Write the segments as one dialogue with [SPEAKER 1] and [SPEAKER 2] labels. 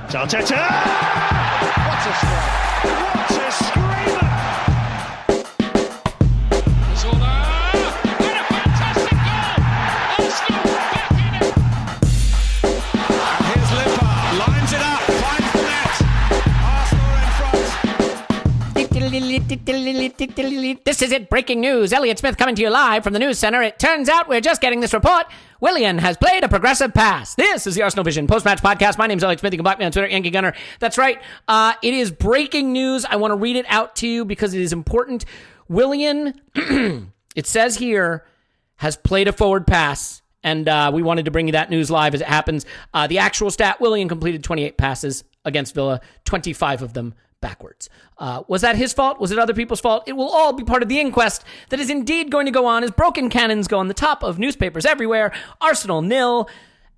[SPEAKER 1] Arteta! What a strike! What a screamer! Zola! And a fantastic goal! Arsenal back in it! And here's Limpar, lines it up, finds the net. Arsenal in front.
[SPEAKER 2] This is it, breaking news. Elliot Smith coming to you live from the news center. It turns out we're just getting this report. Willian has played a progressive pass. This is the Arsenal Vision post-match podcast. My name's Elliot Smith. You can block me on Twitter, Yankee Gunner. That's right. It is breaking news. I want to read it out to you because it is important. Willian, it says here, has played a forward pass. And we wanted to bring you that news live as it happens. The actual stat, Willian completed 28 passes against Villa, 25 of them backwards. Was that his fault? Was it other people's fault? It will all be part of the inquest that is indeed going to go on as broken cannons go on the top of newspapers everywhere. Arsenal 0,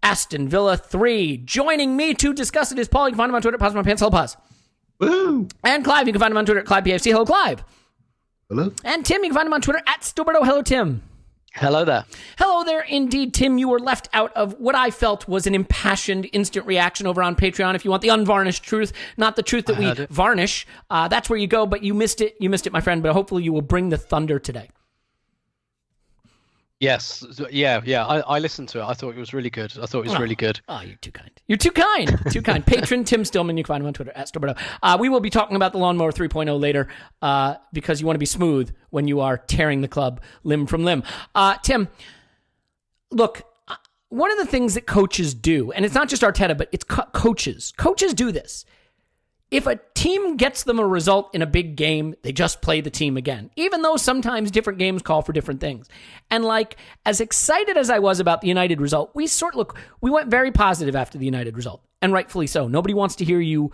[SPEAKER 2] Aston Villa 3. Joining me to discuss it is Paul. You can find him on Twitter, Pause My Pants, hello Pause.
[SPEAKER 3] Woo.
[SPEAKER 2] And Clive, you can find him on Twitter at ClivePFC, hello Clive.
[SPEAKER 3] Hello.
[SPEAKER 2] And Tim, you can find him on Twitter at Stillberto, hello Tim.
[SPEAKER 4] Hello there.
[SPEAKER 2] Hello there, indeed, Tim. You were left out of what I felt was an impassioned instant reaction over on Patreon. If you want the unvarnished truth, not the truth that we varnish, that's where you go, but you missed it. You missed it, my friend, but hopefully you will bring the thunder today.
[SPEAKER 4] Yes. Yeah. I listened to it. I thought it was really good. Really good.
[SPEAKER 2] Oh, you're too kind. You're too kind. Too kind. Patron Tim Stillman. You can find him on Twitter at Stillberto. We will be talking about the Lawnmower 3.0 later because you want to be smooth when you are tearing the club limb from limb. Tim, look, one of the things that coaches do, and it's not just Arteta, but it's coaches. Coaches do this. If a team gets them a result in a big game, they just play the team again, even though sometimes different games call for different things. And like, as excited as I was about the United result, we went very positive after the United result, and rightfully so. Nobody wants to hear you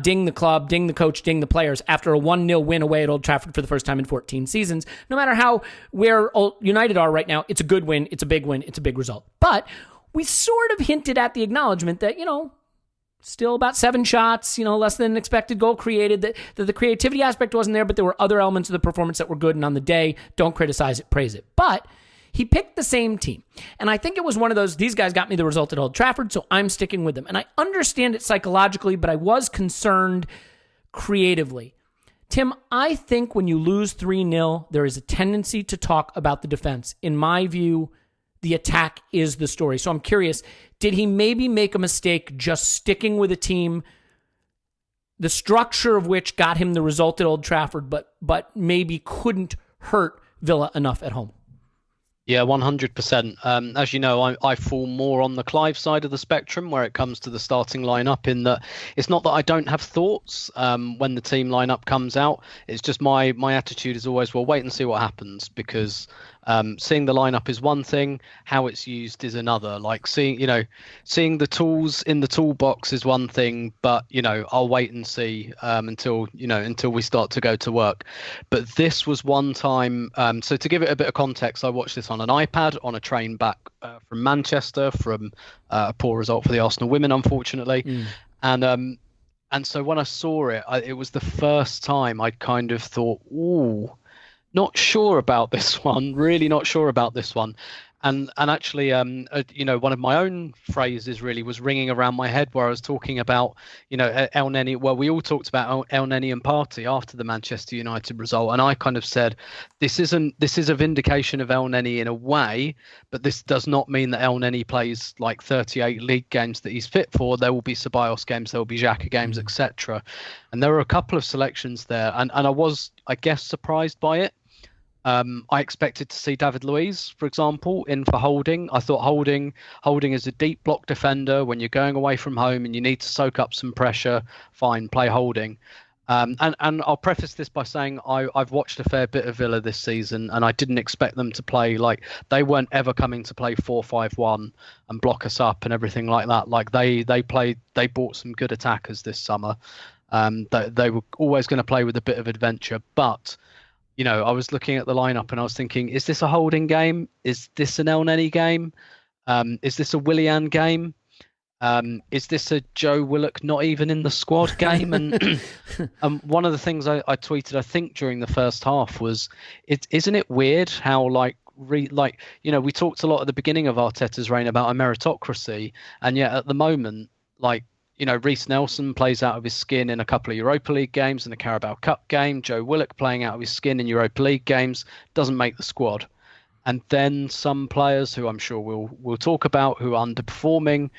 [SPEAKER 2] ding the club, ding the coach, ding the players after a 1-0 win away at Old Trafford for the first time in 14 seasons. No matter where United are right now, it's a good win, it's a big win, it's a big result. But we sort of hinted at the acknowledgement that, still about 7 shots, less than an expected goal created, that the creativity aspect wasn't there, but there were other elements of the performance that were good, and on the day, don't criticize it, praise it. But he picked the same team, and I think it was one of those, these guys got me the result at Old Trafford, so I'm sticking with them. And I understand it psychologically, but I was concerned creatively. Tim, I think when you lose 3-0, there is a tendency to talk about the defense. In my view, the attack is the story. So I'm curious, did he maybe make a mistake just sticking with a team, the structure of which got him the result at Old Trafford, but maybe couldn't hurt Villa enough at home?
[SPEAKER 4] Yeah, 100%. As you know, I fall more on the Clive side of the spectrum where it comes to the starting lineup, in that it's not that I don't have thoughts when the team lineup comes out. It's just my attitude is always, well, wait and see what happens, because seeing the lineup is one thing, how it's used is another. Like seeing the tools in the toolbox is one thing, but I'll wait and see until we start to go to work. But this was one time. So to give it a bit of context, I watched this on an iPad on a train back from Manchester from a poor result for the Arsenal women, unfortunately. And so when I saw it, it was the first time I'd kind of thought, ooh, not sure about this one, really not sure about this one. And actually, one of my own phrases really was ringing around my head where I was talking about, El Neni. Well, we all talked about El Neni and Partey after the Manchester United result. And I kind of said, this is a vindication of El Neni in a way, but this does not mean that El Neni plays like 38 league games that he's fit for. There will be Ceballos games, there will be Xhaka games, etc. And there were a couple of selections there. And I was, I guess, surprised by it. I expected to see David Luiz, for example, in for Holding. I thought Holding is a deep block defender. When you're going away from home and you need to soak up some pressure, fine, play Holding. And I'll preface this by saying I've watched a fair bit of Villa this season, and I didn't expect them to play like they weren't ever coming to play 4-5-1 and block us up and everything like that. Like they bought some good attackers this summer. They were always going to play with a bit of adventure, but I was looking at the lineup and I was thinking, is this a Holding game? Is this an El Neni game? Is this a Willian game? Is this a Joe Willock not even in the squad game? And one of the things I tweeted, I think during the first half was, isn't it weird how we talked a lot at the beginning of Arteta's reign about a meritocracy, and yet at the moment, Reece Nelson plays out of his skin in a couple of Europa League games and a Carabao Cup game. Joe Willock playing out of his skin in Europa League games, doesn't make the squad. And then some players who I'm sure we'll talk about who are underperforming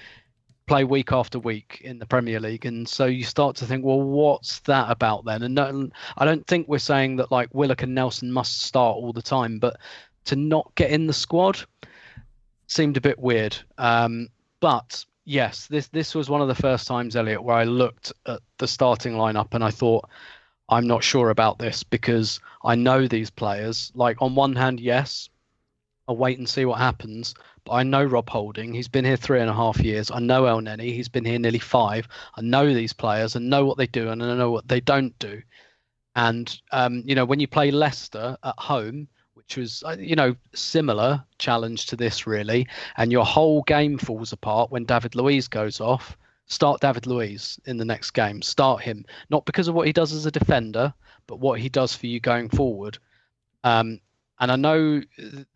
[SPEAKER 4] play week after week in the Premier League. And so you start to think, well, what's that about then? And no, I don't think we're saying that like Willock and Nelson must start all the time, but to not get in the squad seemed a bit weird. But yes, this was one of the first times, Elliot, where I looked at the starting lineup and I thought, I'm not sure about this because I know these players. Like on one hand, yes, I'll wait and see what happens. But I know Rob Holding. He's been here 3.5 years. I know El Neni. He's been here nearly 5. I know these players and know what they do and I know what they don't do. And, when you play Leicester at home, which was, similar challenge to this really, and your whole game falls apart when David Luiz goes off, start David Luiz in the next game. Start him. Not because of what he does as a defender, but what he does for you going forward. And I know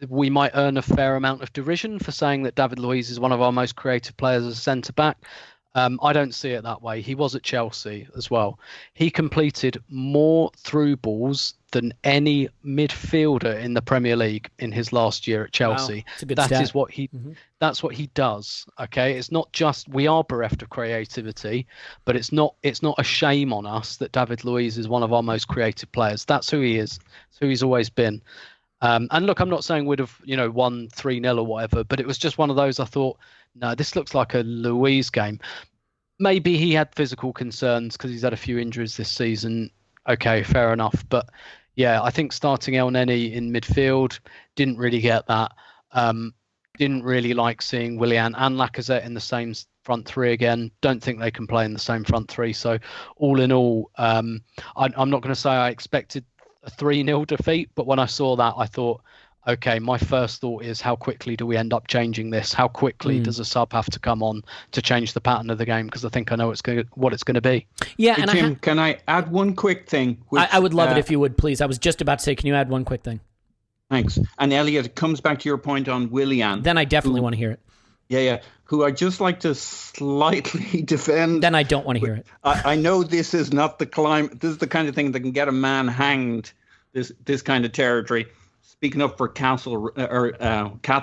[SPEAKER 4] we might earn a fair amount of derision for saying that David Luiz is one of our most creative players as a centre-back. I don't see it that way. He was at Chelsea as well. He completed more through balls than any midfielder in the Premier League in his last year at Chelsea.
[SPEAKER 2] Wow, that's a good stat.
[SPEAKER 4] That's what he does. Okay, it's not just we are bereft of creativity, but it's not a shame on us that David Luiz is one of our most creative players. That's who he is. It's who he's always been. And look, I'm not saying we'd have, won 3-0 or whatever, but it was just one of those I thought, no, this looks like a Luiz game. Maybe he had physical concerns because he's had a few injuries this season. Okay, fair enough. But yeah, I think starting El Neni in midfield, didn't really get that. Didn't really like seeing Willian and Lacazette in the same front three again. Don't think they can play in the same front three. So all in all, I'm not going to say I expected a 3-0 defeat, but when I saw that, I thought, okay, my first thought is how quickly do we end up changing this? How quickly does a sub have to come on to change the pattern of the game? Because I think I know what it's going to be.
[SPEAKER 2] Yeah,
[SPEAKER 5] hey,
[SPEAKER 2] and
[SPEAKER 5] Tim, can I add one quick thing? Which,
[SPEAKER 2] I would love it if you would, please. I was just about to say, can you add one quick thing?
[SPEAKER 5] Thanks. And Elliot, it comes back to your point on Willian.
[SPEAKER 2] Then I definitely want to hear it.
[SPEAKER 5] Yeah. Who I just like to slightly defend.
[SPEAKER 2] Then I don't want to hear it.
[SPEAKER 5] I know this is not the climate. This is the kind of thing that can get a man hanged. This kind of territory. Speaking up for cattle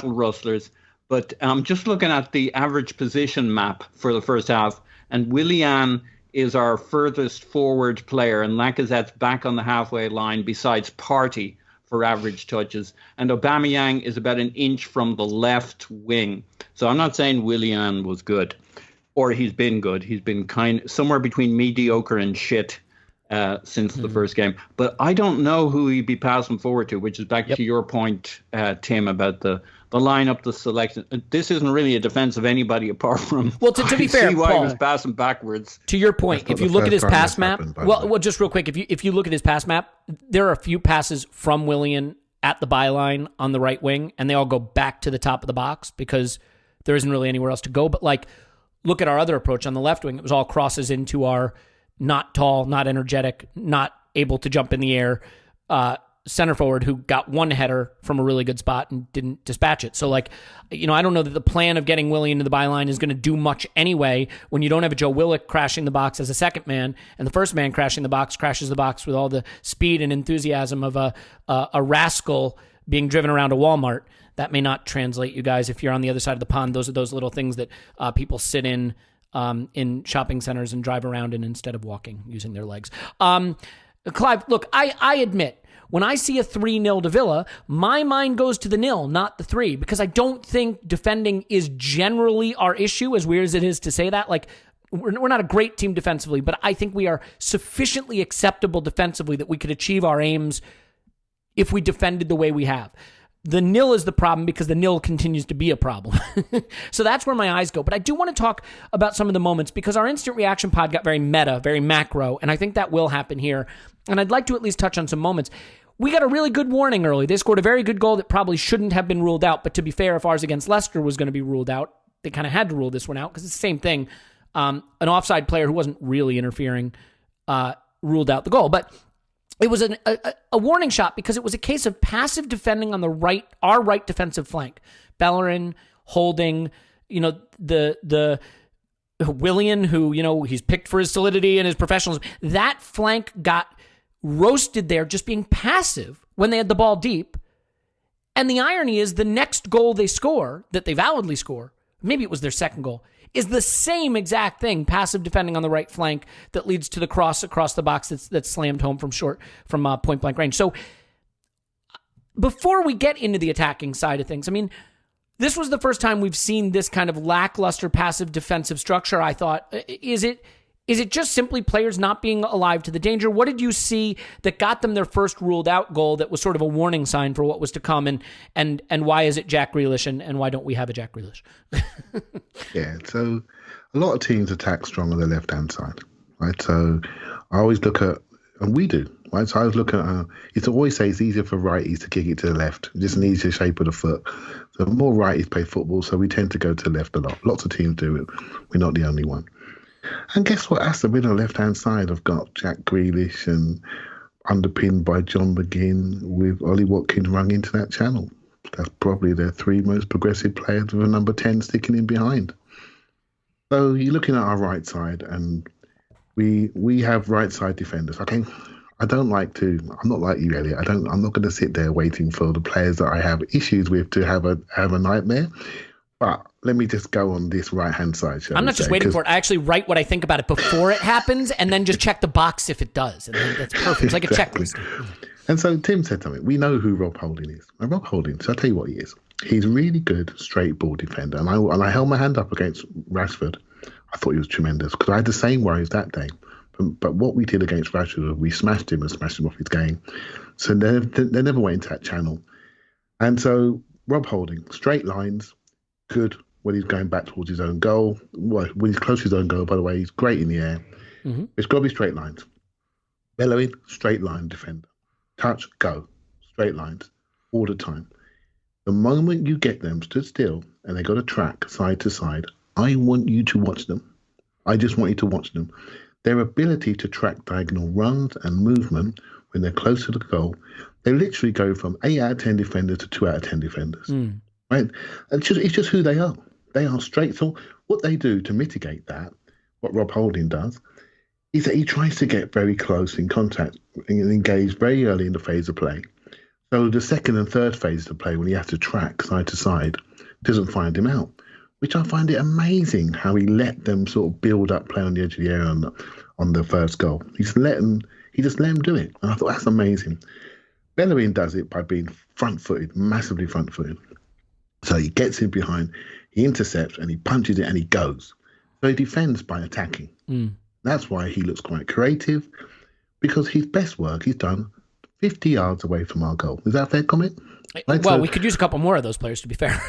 [SPEAKER 5] rustlers, but I'm just looking at the average position map for the first half, and Willian is our furthest forward player, and Lacazette's back on the halfway line besides Partey for average touches, and Aubameyang is about an inch from the left wing. So I'm not saying Willian was good, or he's been good. He's been somewhere between mediocre and shit since the first game. But I don't know who he'd be passing forward to, which is back to your point, Tim, about the lineup, the selection. This isn't really a defense of anybody apart from.
[SPEAKER 2] Well, to be fair,
[SPEAKER 5] see why
[SPEAKER 2] Paul,
[SPEAKER 5] he was passing backwards.
[SPEAKER 2] To your point, if you look at his pass map, well, just real quick, if you look at his pass map, there are a few passes from Willian at the byline on the right wing, and they all go back to the top of the box because there isn't really anywhere else to go. But look at our other approach on the left wing; it was all crosses into our not tall, not energetic, not able to jump in the air center forward who got one header from a really good spot and didn't dispatch it. So I don't know that the plan of getting Willian to the byline is going to do much anyway when you don't have a Joe Willock crashing the box as a second man, and the first man crashes the box with all the speed and enthusiasm of a rascal being driven around a Walmart. That may not translate, you guys, if you're on the other side of the pond. Those are those little things that people sit in shopping centers and drive around in instead of walking using their legs. Clive, look, I admit, when I see a 3-0 to Villa, my mind goes to the 0, not the 3, because I don't think defending is generally our issue, as weird as it is to say that. We're not a great team defensively, but I think we are sufficiently acceptable defensively that we could achieve our aims if we defended the way we have. The 0 is the problem because the 0 continues to be a problem. So that's where my eyes go. But I do want to talk about some of the moments because our instant reaction pod got very meta, very macro, and I think that will happen here. And I'd like to at least touch on some moments. We got a really good warning early. They scored a very good goal that probably shouldn't have been ruled out. But to be fair, if ours against Leicester was going to be ruled out, they kind of had to rule this one out because it's the same thing. An offside player who wasn't really interfering ruled out the goal. But it was a warning shot because it was a case of passive defending on our right defensive flank. Bellerin, Holding, the Willian, who, he's picked for his solidity and his professionalism, that flank got roasted there just being passive when they had the ball deep. And the irony is the next goal they score, that they validly score, maybe it was their second goal, is the same exact thing, passive defending on the right flank that leads to the cross across the box that's slammed home from point blank range. So before we get into the attacking side of things, I mean, this was the first time we've seen this kind of lackluster passive defensive structure, I thought. Is it just simply players not being alive to the danger? What did you see that got them their first ruled out goal that was sort of a warning sign for what was to come? And why is it Jack Grealish and why don't we have a Jack Grealish?
[SPEAKER 3] Yeah, so a lot of teams attack strong on the left-hand side, right? So I always look at, and we do, right? So I was looking at, it's always say it's easier for righties to kick it to the left, just an easier shape of the foot. So more righties play football, so we tend to go to the left a lot. Lots of teams do it. We're not the only one. And guess what? Aston Villa left-hand side have got Jack Grealish and underpinned by John McGinn with Ollie Watkins rung into that channel. That's probably their three most progressive players with a number 10 sticking in behind. So you're looking at our right side, and we have right side defenders. Okay, I'm not like you, Elliot. I'm not going to sit there waiting for the players that I have issues with to have a nightmare. But let me just go on this right-hand side.
[SPEAKER 2] I'm not just waiting for it. I actually write what I think about it before it happens and then just check the box if it does. And then that's perfect. It's like a checklist.
[SPEAKER 3] And so Tim said something. We know who Rob Holding is. And Rob Holding, so I'll tell you what he is. He's a really good straight ball defender. And I held my hand up against Rashford. I thought he was tremendous because I had the same worries that day. But what we did against Rashford, we smashed him off his game. So they never went into that channel. And so Rob Holding, straight lines, good when he's going back towards his own goal. Well, when he's close to his own goal, by the way, he's great in the air. Mm-hmm. It's got to be straight lines. Bellowing, straight line defender. Touch, go. Straight lines. All the time. The moment you get them stood still and they got a track side to side, I want you to watch them. I just want you to watch them. Their ability to track diagonal runs and movement when they're close to the goal, they literally go from 8 out of 10 defenders to 2 out of 10 defenders. Right? It's just who they are. They are straight. So what they do to mitigate that, what Rob Holding does, is that he tries to get very close in contact and engage very early in the phase of play. So the second and third phase of play, when he has to track side to side, doesn't find him out, which I find it amazing how he let them sort of build up play on the edge of the area on the first goal. He just let them do it. And I thought that's amazing. Bellerin does it by being front-footed, massively front-footed. So he gets in behind, he intercepts, and he punches it, and he goes. So he defends by attacking. That's why he looks quite creative, because his best work he's done 50 yards away from our goal. Is that a fair comment?
[SPEAKER 2] Right, well, we could use a couple more of those players, to be fair.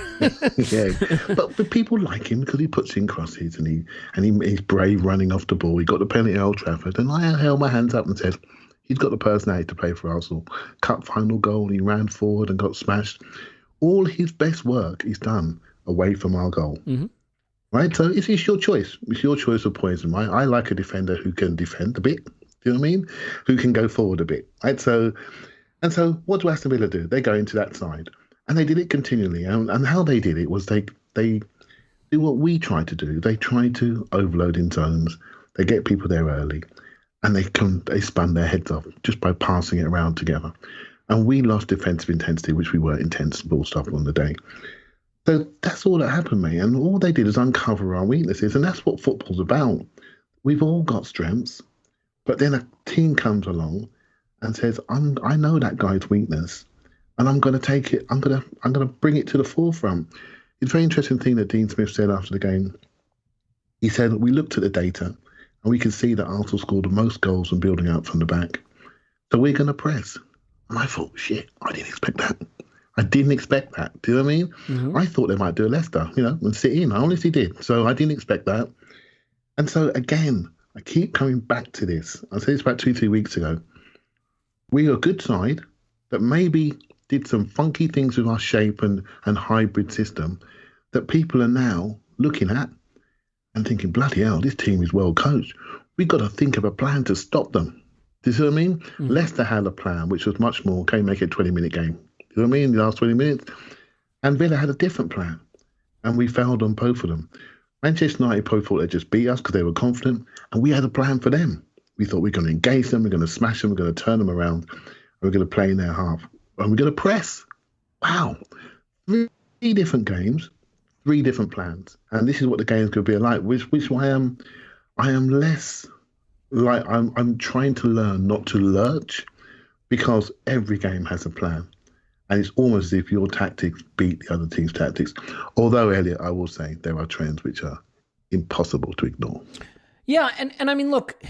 [SPEAKER 3] Yeah, but people like him because he puts in crosses and he's brave running off the ball. He got the penalty at Old Trafford, and I held my hands up and said, he's got the personality to play for Arsenal. Cup final goal, he ran forward and got smashed. All his best work is done away from our goal. Mm-hmm. Right? So it's your choice. It's your choice of poison, right? I like a defender who can defend a bit. Do you know what I mean? Who can go forward a bit. Right? So what do Aston Villa do? They go into that side. And they did it continually. And how they did it was they do what we try to do. They try to overload in zones. They get people there early. And they spun their heads off just by passing it around together. And we lost defensive intensity, which we were intense ball stop on the day. So that's all that happened, mate. And all they did is uncover our weaknesses. And that's what football's about. We've all got strengths. But then a team comes along and says, I know that guy's weakness. And I'm going to take it. I'm going to bring it to the forefront. It's a very interesting thing that Dean Smith said after the game. He said, we looked at the data and we can see that Arsenal scored the most goals from building out from the back. So we're going to press. And I thought, shit, I didn't expect that. Do you know what I mean? Mm-hmm. I thought they might do a Leicester, and sit in. I honestly did. So I didn't expect that. And so, again, I keep coming back to this. I said this about 2-3 weeks ago. We are a good side that maybe did some funky things with our shape and hybrid system that people are now looking at and thinking, bloody hell, this team is well coached. We've got to think of a plan to stop them. Do you see what I mean? Mm. Leicester had a plan, which was much more, okay, make it a 20-minute game. Do you know what I mean? The last 20 minutes. And Villa had a different plan. And we failed on both of them. Manchester United probably thought they'd just beat us because they were confident, and we had a plan for them. We thought we're going to engage them, we're going to smash them, we're going to turn them around, and we're going to play in their half, and we're going to press. Wow. 3 different games, 3 different plans. And this is what the game's going to be like, which I am less like, I'm trying to learn not to lurch, because every game has a plan. And it's almost as if your tactics beat the other team's tactics. Although, Elliot, I will say there are trends which are impossible to ignore.
[SPEAKER 2] Yeah, and I mean, look,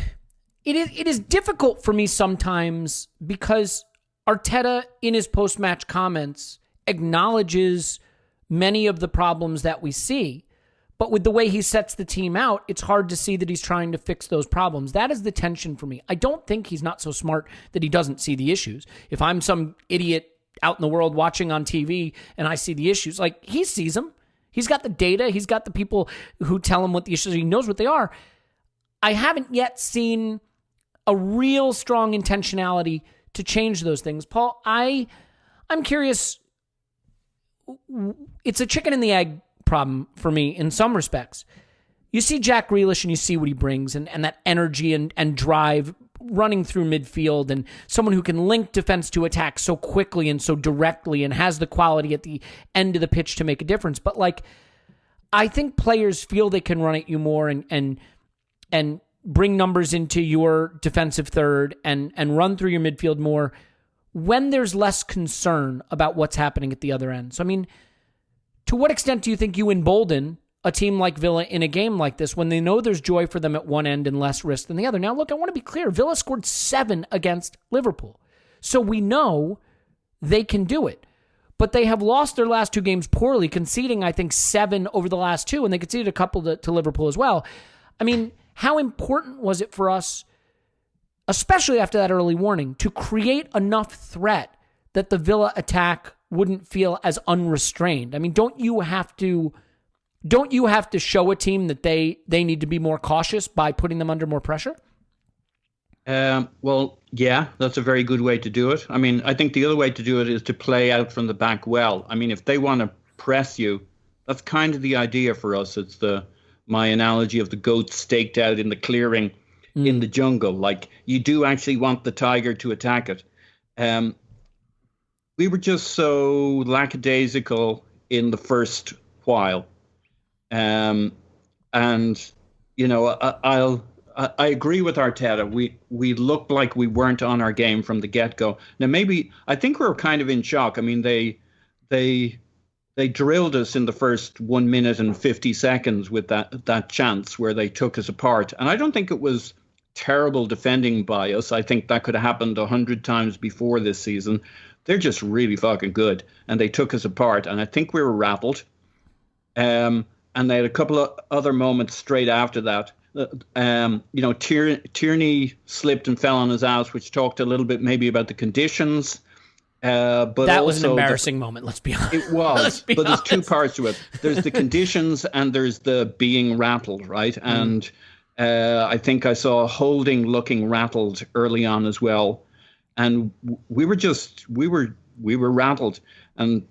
[SPEAKER 2] it is difficult for me sometimes because Arteta, in his post-match comments, acknowledges many of the problems that we see. But with the way he sets the team out, it's hard to see that he's trying to fix those problems. That is the tension for me. I don't think he's not so smart that he doesn't see the issues. If I'm some idiot out in the world watching on TV and I see the issues, like, he sees them. He's got the data. He's got the people who tell him what the issues are. He knows what they are. I haven't yet seen a real strong intentionality to change those things. Paul, I'm curious. It's a chicken and the egg problem for me in some respects. You see Jack Grealish and you see what he brings, and that energy and drive running through midfield, and someone who can link defense to attack so quickly and so directly and has the quality at the end of the pitch to make a difference. But, like, I think players feel they can run at you more and bring numbers into your defensive third and run through your midfield more when there's less concern about what's happening at the other end. So, I mean, to what extent do you think you embolden a team like Villa in a game like this when they know there's joy for them at one end and less risk than the other? Now, look, I want to be clear. Villa scored 7 against Liverpool. So we know they can do it. But they have lost their last 2 games poorly, conceding, I think, 7 over the last 2, and they conceded a couple to Liverpool as well. I mean, how important was it for us, especially after that early warning, to create enough threat that the Villa attack wouldn't feel as unrestrained? I mean, don't you have to show a team that they need to be more cautious by putting them under more pressure?
[SPEAKER 5] Well, yeah, that's a very good way to do it. I mean, I think the other way to do it is to play out from the back well. I mean, if they want to press you, that's kind of the idea for us. It's my analogy of the goat staked out in the clearing in the jungle. Like, you do actually want the tiger to attack it. We were just so lackadaisical in the first while. And, you know, I agree with Arteta. We looked like we weren't on our game from the get-go. Now, maybe, I think we were kind of in shock. I mean, they drilled us in the first 1 minute and 50 seconds with that chance where they took us apart. And I don't think it was terrible defending by us. I think that could have happened 100 times before this season. They're just really fucking good. And they took us apart. And I think we were rattled. And they had a couple of other moments straight after that. You know, Tierney slipped and fell on his ass, which talked a little bit maybe about the conditions. But
[SPEAKER 2] that was an embarrassing moment, let's be honest.
[SPEAKER 5] It was, but there's 2 parts to it. There's the conditions and there's the being rattled, right? And I think I saw Holding looking rattled early on as well. And we were rattled. And,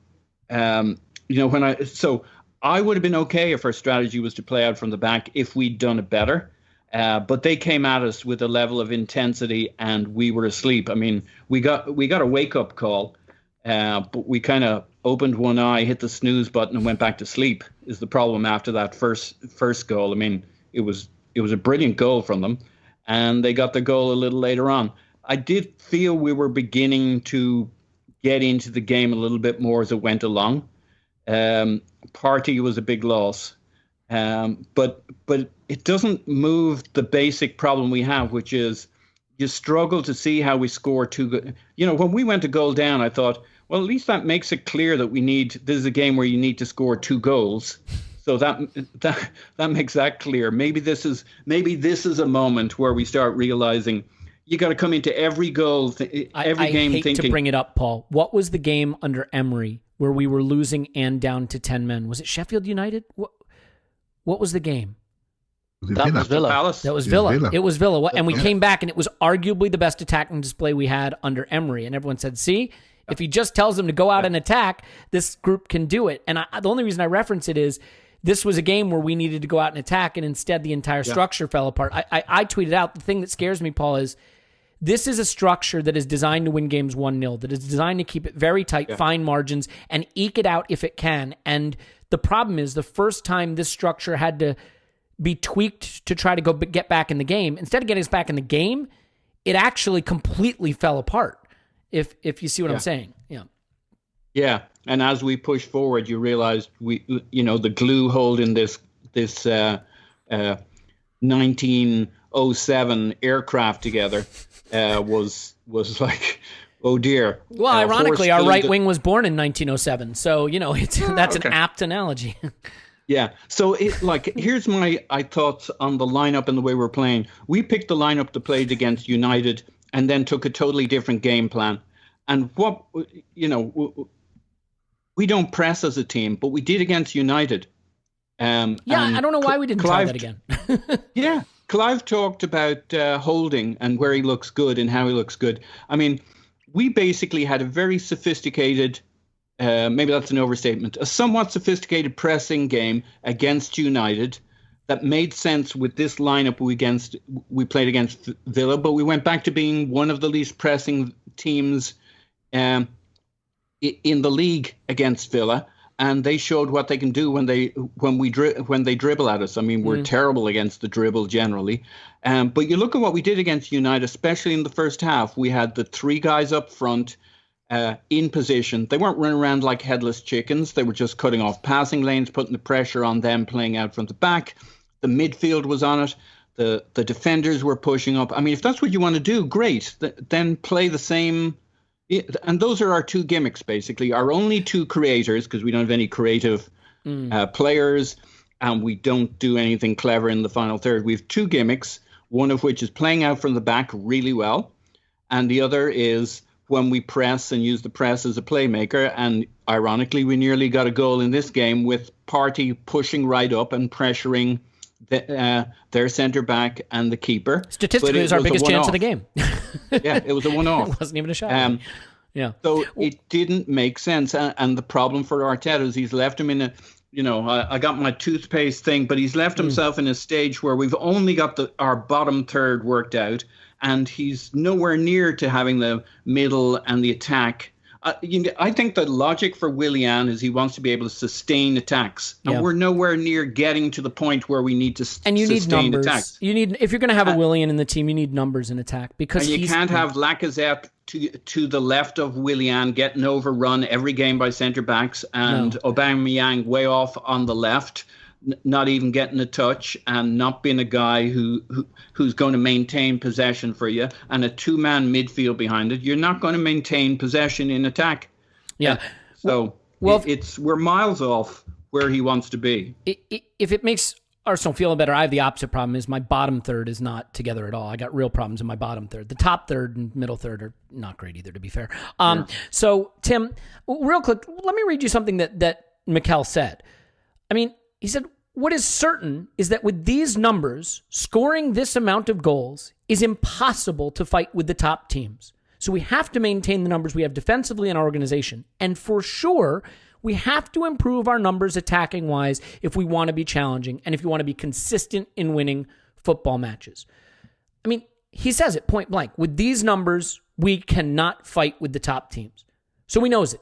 [SPEAKER 5] you know, I would have been okay if our strategy was to play out from the back if we'd done it better. But they came at us with a level of intensity and we were asleep. I mean, we got a wake-up call, but we kind of opened one eye, hit the snooze button and went back to sleep is the problem after that first goal. I mean, it was a brilliant goal from them, and they got the goal a little later on. I did feel we were beginning to get into the game a little bit more as it went along. Partey was a big loss. But it doesn't move the basic problem we have, which is you struggle to see how we score 2. You know, when we went to goal down, I thought, well, at least that makes it clear that this is a game where you need to score 2 goals. So that makes that clear. Maybe this is a moment where we start realizing you got to come into every goal, every game
[SPEAKER 2] thinking. I hate to bring it up, Paul. What was the game under Emery where we were losing and down to 10 men? Was it Sheffield United? What was the game?
[SPEAKER 5] That was Villa.
[SPEAKER 2] That was Villa. It was Villa. And we came back, and it was arguably the best attacking display we had under Emery. And everyone said, see, if he just tells them to go out and attack, this group can do it. And the only reason I reference it is this was a game where we needed to go out and attack, and instead the entire structure fell apart. I tweeted out, the thing that scares me, Paul, is this is a structure that is designed to win games 1-0, that is designed to keep it very tight, fine margins, and eke it out if it can. And the problem is, the first time this structure had to be tweaked to try to get back in the game, instead of getting us back in the game, it actually completely fell apart, if you see what I'm saying.
[SPEAKER 5] Yeah, and as we push forward, you realize the glue holding this 1907 aircraft together was like, oh dear.
[SPEAKER 2] Well, ironically, our right wing was born in 1907, so that's an apt analogy.
[SPEAKER 5] Yeah. So here's my thoughts on the lineup and the way we're playing. We picked the lineup to play against United, and then took a totally different game plan. And we don't press as a team, but we did against United.
[SPEAKER 2] I don't know why we didn't try that again.
[SPEAKER 5] Yeah. Clive talked about holding and where he looks good and how he looks good. I mean, we basically had a very sophisticated, maybe that's an overstatement, a somewhat sophisticated pressing game against United that made sense with this lineup we played against Villa, but we went back to being one of the least pressing teams in the league against Villa, and they showed what they can do when they dribble at us. I mean, we're terrible against the dribble generally, but you look at what we did against United, especially in the first half. We had the three guys up front in position. They weren't running around like headless chickens. They were just cutting off passing lanes, putting the pressure on them, playing out from the back. The midfield was on it. The defenders were pushing up. I mean, if that's what you want to do, great. Then play the same. And those are our two gimmicks, basically. Our only two creators, because we don't have any creative players, and we don't do anything clever in the final third. We have two gimmicks, one of which is playing out from the back really well, and the other is when we press and use the press as a playmaker. And ironically, we nearly got a goal in this game with Partey pushing right up and pressuring their centre back and the keeper.
[SPEAKER 2] Statistically, it was our biggest chance of the game.
[SPEAKER 5] Yeah, it was a one-off.
[SPEAKER 2] It wasn't even a shot.
[SPEAKER 5] So it didn't make sense. And the problem for Arteta is he's left him in a, I got my toothpaste thing, but he's left himself in a stage where we've only got our bottom third worked out, and he's nowhere near to having the middle and the attack. I think the logic for Willian is he wants to be able to sustain attacks, and we're nowhere near getting to the point where we need to sustain attacks. And you need numbers.
[SPEAKER 2] If you're going to have a Willian in the team, you need numbers in attack, because
[SPEAKER 5] you can't have Lacazette to the left of Willian getting overrun every game by centre backs, and Aubameyang way off on the left, not even getting a touch, and not being a guy who's going to maintain possession for you, and a two-man midfield behind it. You're not going to maintain possession in attack.
[SPEAKER 2] Yeah.
[SPEAKER 5] We're miles off where he wants to be.
[SPEAKER 2] If it makes Arsenal feel better, I have the opposite problem. Is my bottom third is not together at all. I got real problems in my bottom third. The top third and middle third are not great either, to be fair. So, Tim, real quick, let me read you something that Mikel said. I mean, he said, "What is certain is that with these numbers, scoring this amount of goals is impossible to fight with the top teams. So we have to maintain the numbers we have defensively in our organization. And for sure, we have to improve our numbers attacking-wise if we want to be challenging and if you want to be consistent in winning football matches." I mean, he says it point blank. With these numbers, we cannot fight with the top teams. So he knows it.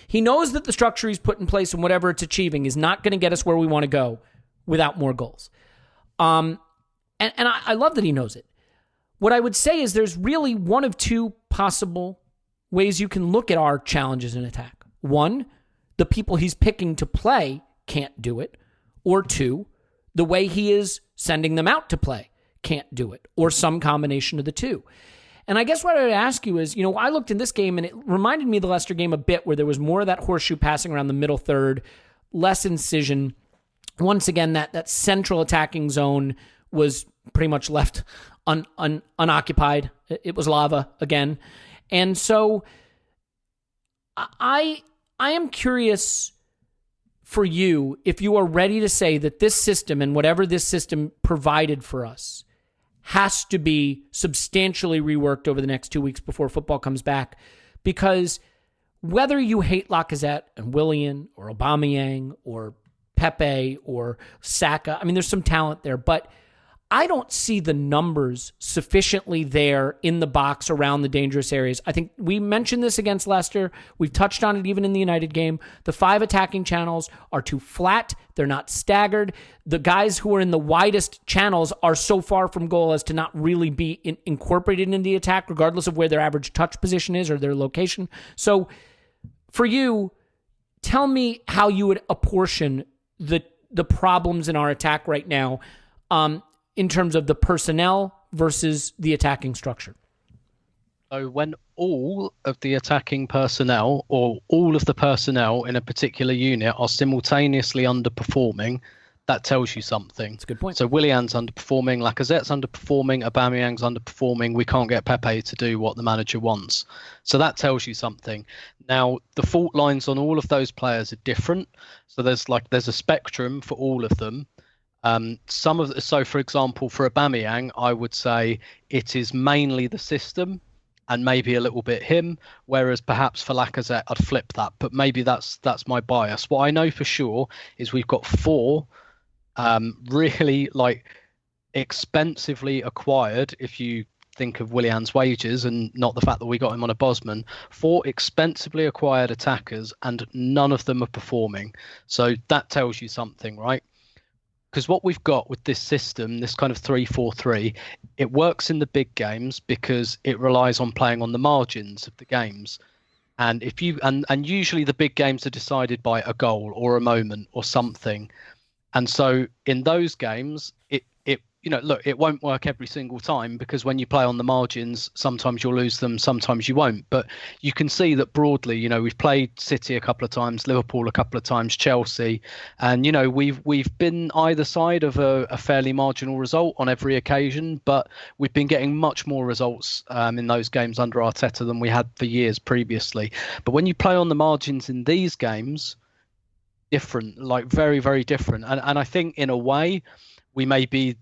[SPEAKER 2] He knows that the structure he's put in place and whatever it's achieving is not going to get us where we want to go without more goals. And I love that he knows it. What I would say is there's really one of two possible ways you can look at our challenges in attack. One, the people he's picking to play can't do it. Or two, the way he is sending them out to play can't do it. Or some combination of the two. And I guess what I would ask you is, I looked in this game and it reminded me of the Leicester game a bit, where there was more of that horseshoe passing around the middle third, less incision. Once again, that central attacking zone was pretty much left unoccupied. It was lava again. And so I am curious for you if you are ready to say that this system and whatever this system provided for us has to be substantially reworked over the next 2 weeks before football comes back. Because whether you hate Lacazette and Willian or Aubameyang or Pepe or Saka. I mean, there's some talent there, but I don't see the numbers sufficiently there in the box around the dangerous areas. I think we mentioned this against Leicester. We've touched on it even in the United game. The 5 attacking channels are too flat. They're not staggered. The guys who are in the widest channels are so far from goal as to not really be incorporated in the attack, regardless of where their average touch position is or their location. So for you, tell me how you would apportion the problems in our attack right now, in terms of the personnel versus the attacking structure.
[SPEAKER 4] So when all of the attacking personnel or all of the personnel in a particular unit are simultaneously underperforming, that tells you something.
[SPEAKER 2] That's a good point.
[SPEAKER 4] So Willian's underperforming, Lacazette's underperforming, Aubameyang's underperforming. We can't get Pepe to do what the manager wants. So that tells you something. Now, the fault lines on all of those players are different. So there's a spectrum for all of them. So for example, for Aubameyang, I would say it is mainly the system and maybe a little bit him, whereas perhaps for Lacazette, I'd flip that, but maybe that's my bias. What I know for sure is we've got 4 really expensively acquired, if you think of Willian's wages and not the fact that we got him on a Bosman, 4 expensively acquired attackers and none of them are performing. So that tells you something, right? Because what we've got with this system, this kind of 3-4-3, it works in the big games because it relies on playing on the margins of the games. And if you and usually the big games are decided by a goal or a moment or something. And so in those games, it won't work every single time because when you play on the margins, sometimes you'll lose them, sometimes you won't. But you can see that broadly, we've played City a couple of times, Liverpool a couple of times, Chelsea, and we've been either side of a fairly marginal result on every occasion, but we've been getting much more results in those games under Arteta than we had for years previously. But when you play on the margins in these games, different, very, very different. And I think in a way, we maybe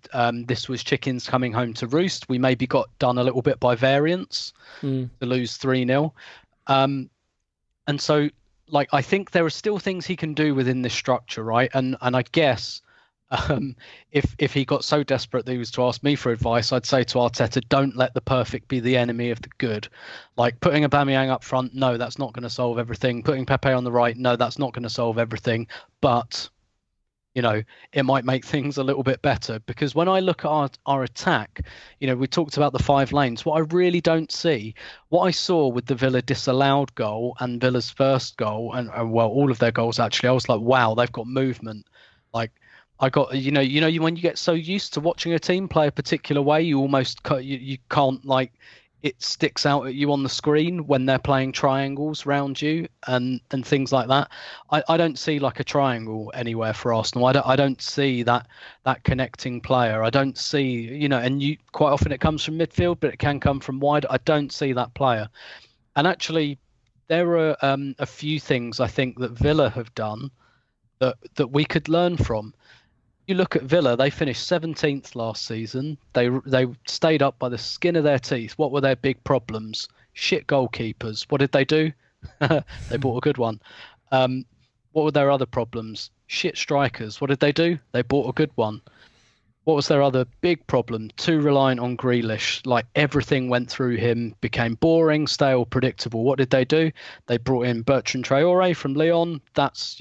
[SPEAKER 4] this was chickens coming home to roost. We maybe got done a little bit by variance to lose 3-0. And so, I think there are still things he can do within this structure, right? And I guess if he got so desperate that he was to ask me for advice, I'd say to Arteta, don't let the perfect be the enemy of the good. Putting Aubameyang up front, no, that's not going to solve everything. Putting Pepe on the right, no, that's not going to solve everything. But it might make things a little bit better, because when I look at our attack, we talked about the 5 lanes. What I really don't see, what I saw with the Villa disallowed goal and Villa's first goal, and all of their goals actually, I was like, wow, they've got movement. I got, when you get so used to watching a team play a particular way, you almost you can't it sticks out at you on the screen when they're playing triangles around you and things like that. I don't see a triangle anywhere for Arsenal. I don't see that connecting player. I don't see, and quite often it comes from midfield, but it can come from wide. I don't see that player. And actually, there are a few things I think that Villa have done that we could learn from. You look at Villa, they finished 17th last season. They stayed up by the skin of their teeth. What were their big problems? Shit goalkeepers. What did they do? They bought a good one. What were their other problems? Shit strikers. What did they do? They bought a good one. What was their other big problem? Too reliant on Grealish. Everything went through him, became boring, stale, predictable. What did they do? They brought in Bertrand Traore from Lyon. That's,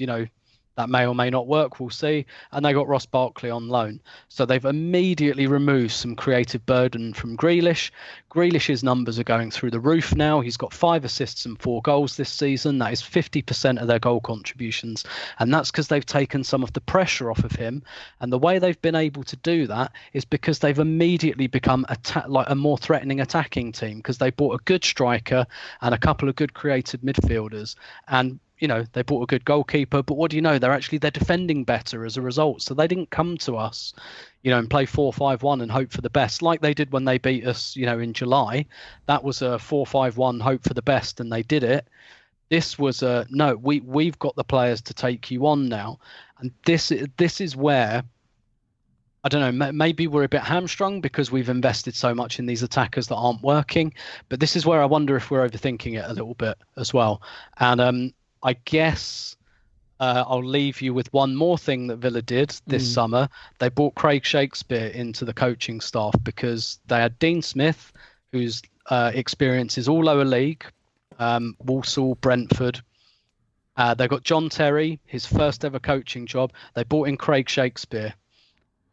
[SPEAKER 4] that may or may not work, we'll see. And they got Ross Barkley on loan. So they've immediately removed some creative burden from Grealish. Grealish's numbers are going through the roof now. He's got 5 assists and 4 goals this season. That is 50% of their goal contributions. And that's because they've taken some of the pressure off of him. And the way they've been able to do that is because they've immediately become a more threatening attacking team, because they bought a good striker and a couple of good creative midfielders. And they bought a good goalkeeper, but what do you know? They're defending better as a result. So they didn't come to us, and play 4-5-1 and hope for the best like they did when they beat us, in July. That was a 4-5-1 hope for the best, and they did it. This was no, we've got the players to take you on now. And this is where, I don't know, maybe we're a bit hamstrung because we've invested so much in these attackers that aren't working. But this is where I wonder if we're overthinking it a little bit as well. And I guess I'll leave you with one more thing that Villa did this summer. They brought Craig Shakespeare into the coaching staff because they had Dean Smith, whose experience is all lower league, Walsall, Brentford. They got John Terry, his first ever coaching job. They brought in Craig Shakespeare.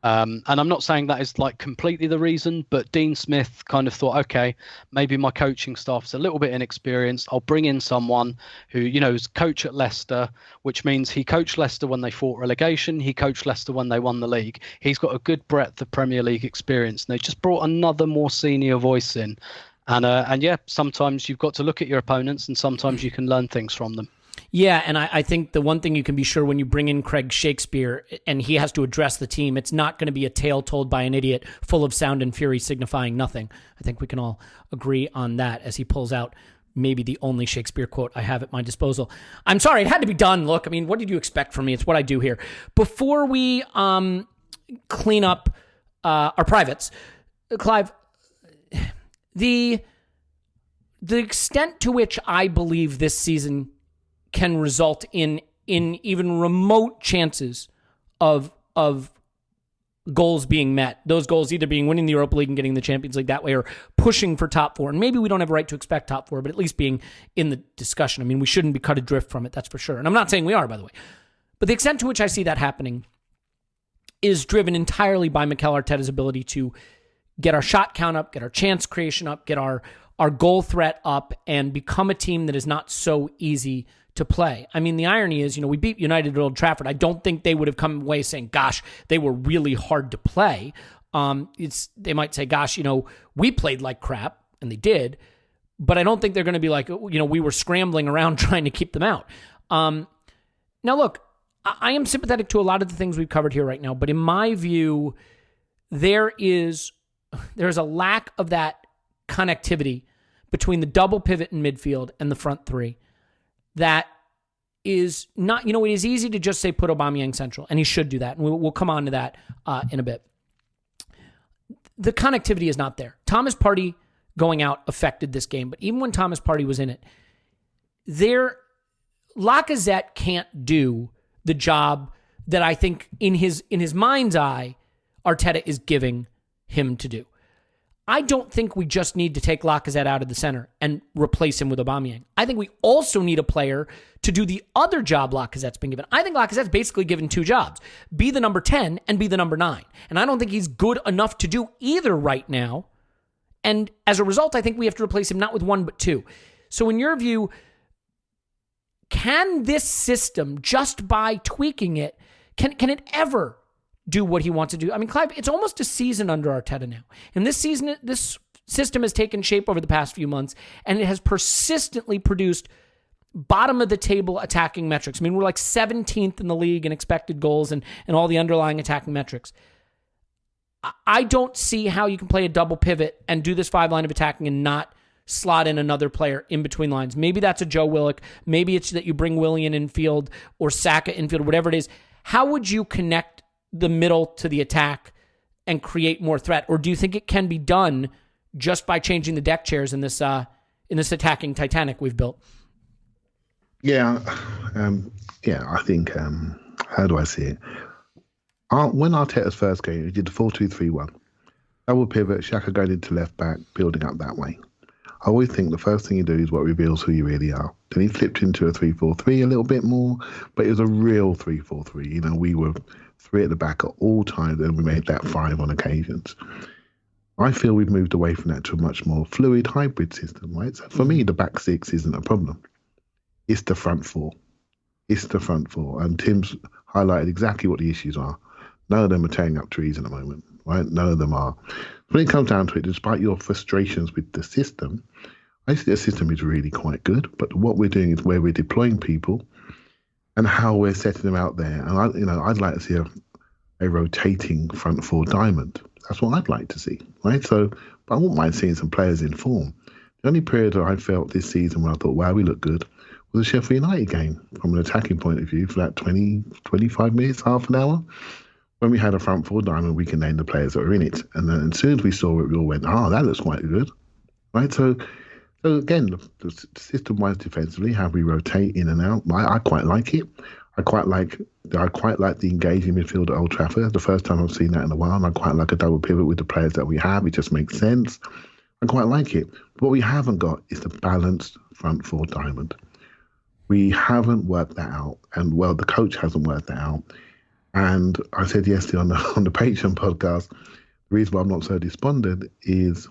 [SPEAKER 4] And I'm not saying that is like completely the reason, but Dean Smith kind of thought, okay, maybe my coaching staff is a little bit inexperienced. I'll bring in someone who, is coach at Leicester, which means he coached Leicester when they fought relegation. He coached Leicester when they won the league. He's got a good breadth of Premier League experience. And they just brought another more senior voice in. And yeah, sometimes you've got to look at your opponents and sometimes you can learn things from them.
[SPEAKER 2] Yeah, and I think the one thing you can be sure when you bring in Craig Shakespeare and he has to address the team, it's not going to be a tale told by an idiot full of sound and fury signifying nothing. I think we can all agree on that as he pulls out maybe the only Shakespeare quote I have at my disposal. I'm sorry, it had to be done. Look, I mean, what did you expect from me? It's what I do here. Before we clean up our privates, Clive, the extent to which I believe this season can result in even remote chances of goals being met. Those goals either being winning the Europa League and getting the Champions League that way or pushing for top four. And maybe we don't have a right to expect top four, but at least being in the discussion. I mean, we shouldn't be cut adrift from it, that's for sure. And I'm not saying we are, by the way. But the extent to which I see that happening is driven entirely by Mikel Arteta's ability to get our shot count up, get our chance creation up, get our goal threat up, and become a team that is not so easy to play. I mean, the irony is, we beat United at Old Trafford. I don't think they would have come away saying, gosh, they were really hard to play. They might say, gosh, we played like crap, and they did, but I don't think they're going to be like, we were scrambling around trying to keep them out. Now, look, I am sympathetic to a lot of the things we've covered here right now, but in my view, there's a lack of that connectivity between the double pivot in midfield and the front three. That is not, it is easy to just say put Aubameyang central, and he should do that. And we'll come on to that in a bit. The connectivity is not there. Thomas Partey going out affected this game, but even when Thomas Partey was in it, Lacazette can't do the job that I think in his mind's eye, Arteta is giving him to do. I don't think we just need to take Lacazette out of the center and replace him with Aubameyang. I think we also need a player to do the other job Lacazette's been given. I think Lacazette's basically given two jobs. Be the number 10 and be the number 9. And I don't think he's good enough to do either right now. And as a result, I think we have to replace him not with one, but two. So in your view, can this system, just by tweaking it, can it ever do what he wants to do? I mean, Clive, it's almost a season under Arteta now. And this season, this system has taken shape over the past few months, and it has persistently produced bottom-of-the-table attacking metrics. I mean, we're like 17th in the league in expected goals and all the underlying attacking metrics. I don't see how you can play a double pivot and do this 5 line of attacking and not slot in another player in between lines. Maybe that's a Joe Willock. Maybe it's that you bring Willian infield or Saka infield, whatever it is. How would you connect the middle to the attack and create more threat? Or do you think it can be done just by changing the deck chairs in this attacking Titanic we've built?
[SPEAKER 3] Yeah, I think, how do I see it? When Arteta's first game, he did the 4-2-3-1. Double pivot, Xhaka going into left back, building up that way. I always think the first thing you do is what reveals who you really are. Then he flipped into a 3-4-3 a little bit more, but it was a real 3-4-3. We were 3 at the back at all times, and we made that 5 on occasions. I feel we've moved away from that to a much more fluid hybrid system, right? So for me, the back 6 isn't a problem. It's the front 4. And Tim's highlighted exactly what the issues are. None of them are tearing up trees at the moment, right? None of them are. When it comes down to it, despite your frustrations with the system, I think the system is really quite good. But what we're doing is where we're deploying people and how we're setting them out there. And I'd like to see a rotating front 4 diamond. That's what I'd like to see, right? So, but I wouldn't mind seeing some players in form. The only period that I felt this season when I thought, wow, we look good, was the Sheffield United game from an attacking point of view for that 20, 25 minutes, half an hour. When we had a front 4 diamond, we can name the players that were in it. And then as soon as we saw it, we all went, that looks quite good, right? So again, the system-wise defensively, how we rotate in and out, I quite like it. I quite like the engaging midfield at Old Trafford. The first time I've seen that in a while, and I quite like a double pivot with the players that we have. It just makes sense. I quite like it. But what we haven't got is the balanced front four diamond. We haven't worked that out, and well, the coach hasn't worked that out. And I said yesterday on the Patreon podcast, the reason why I'm not so despondent is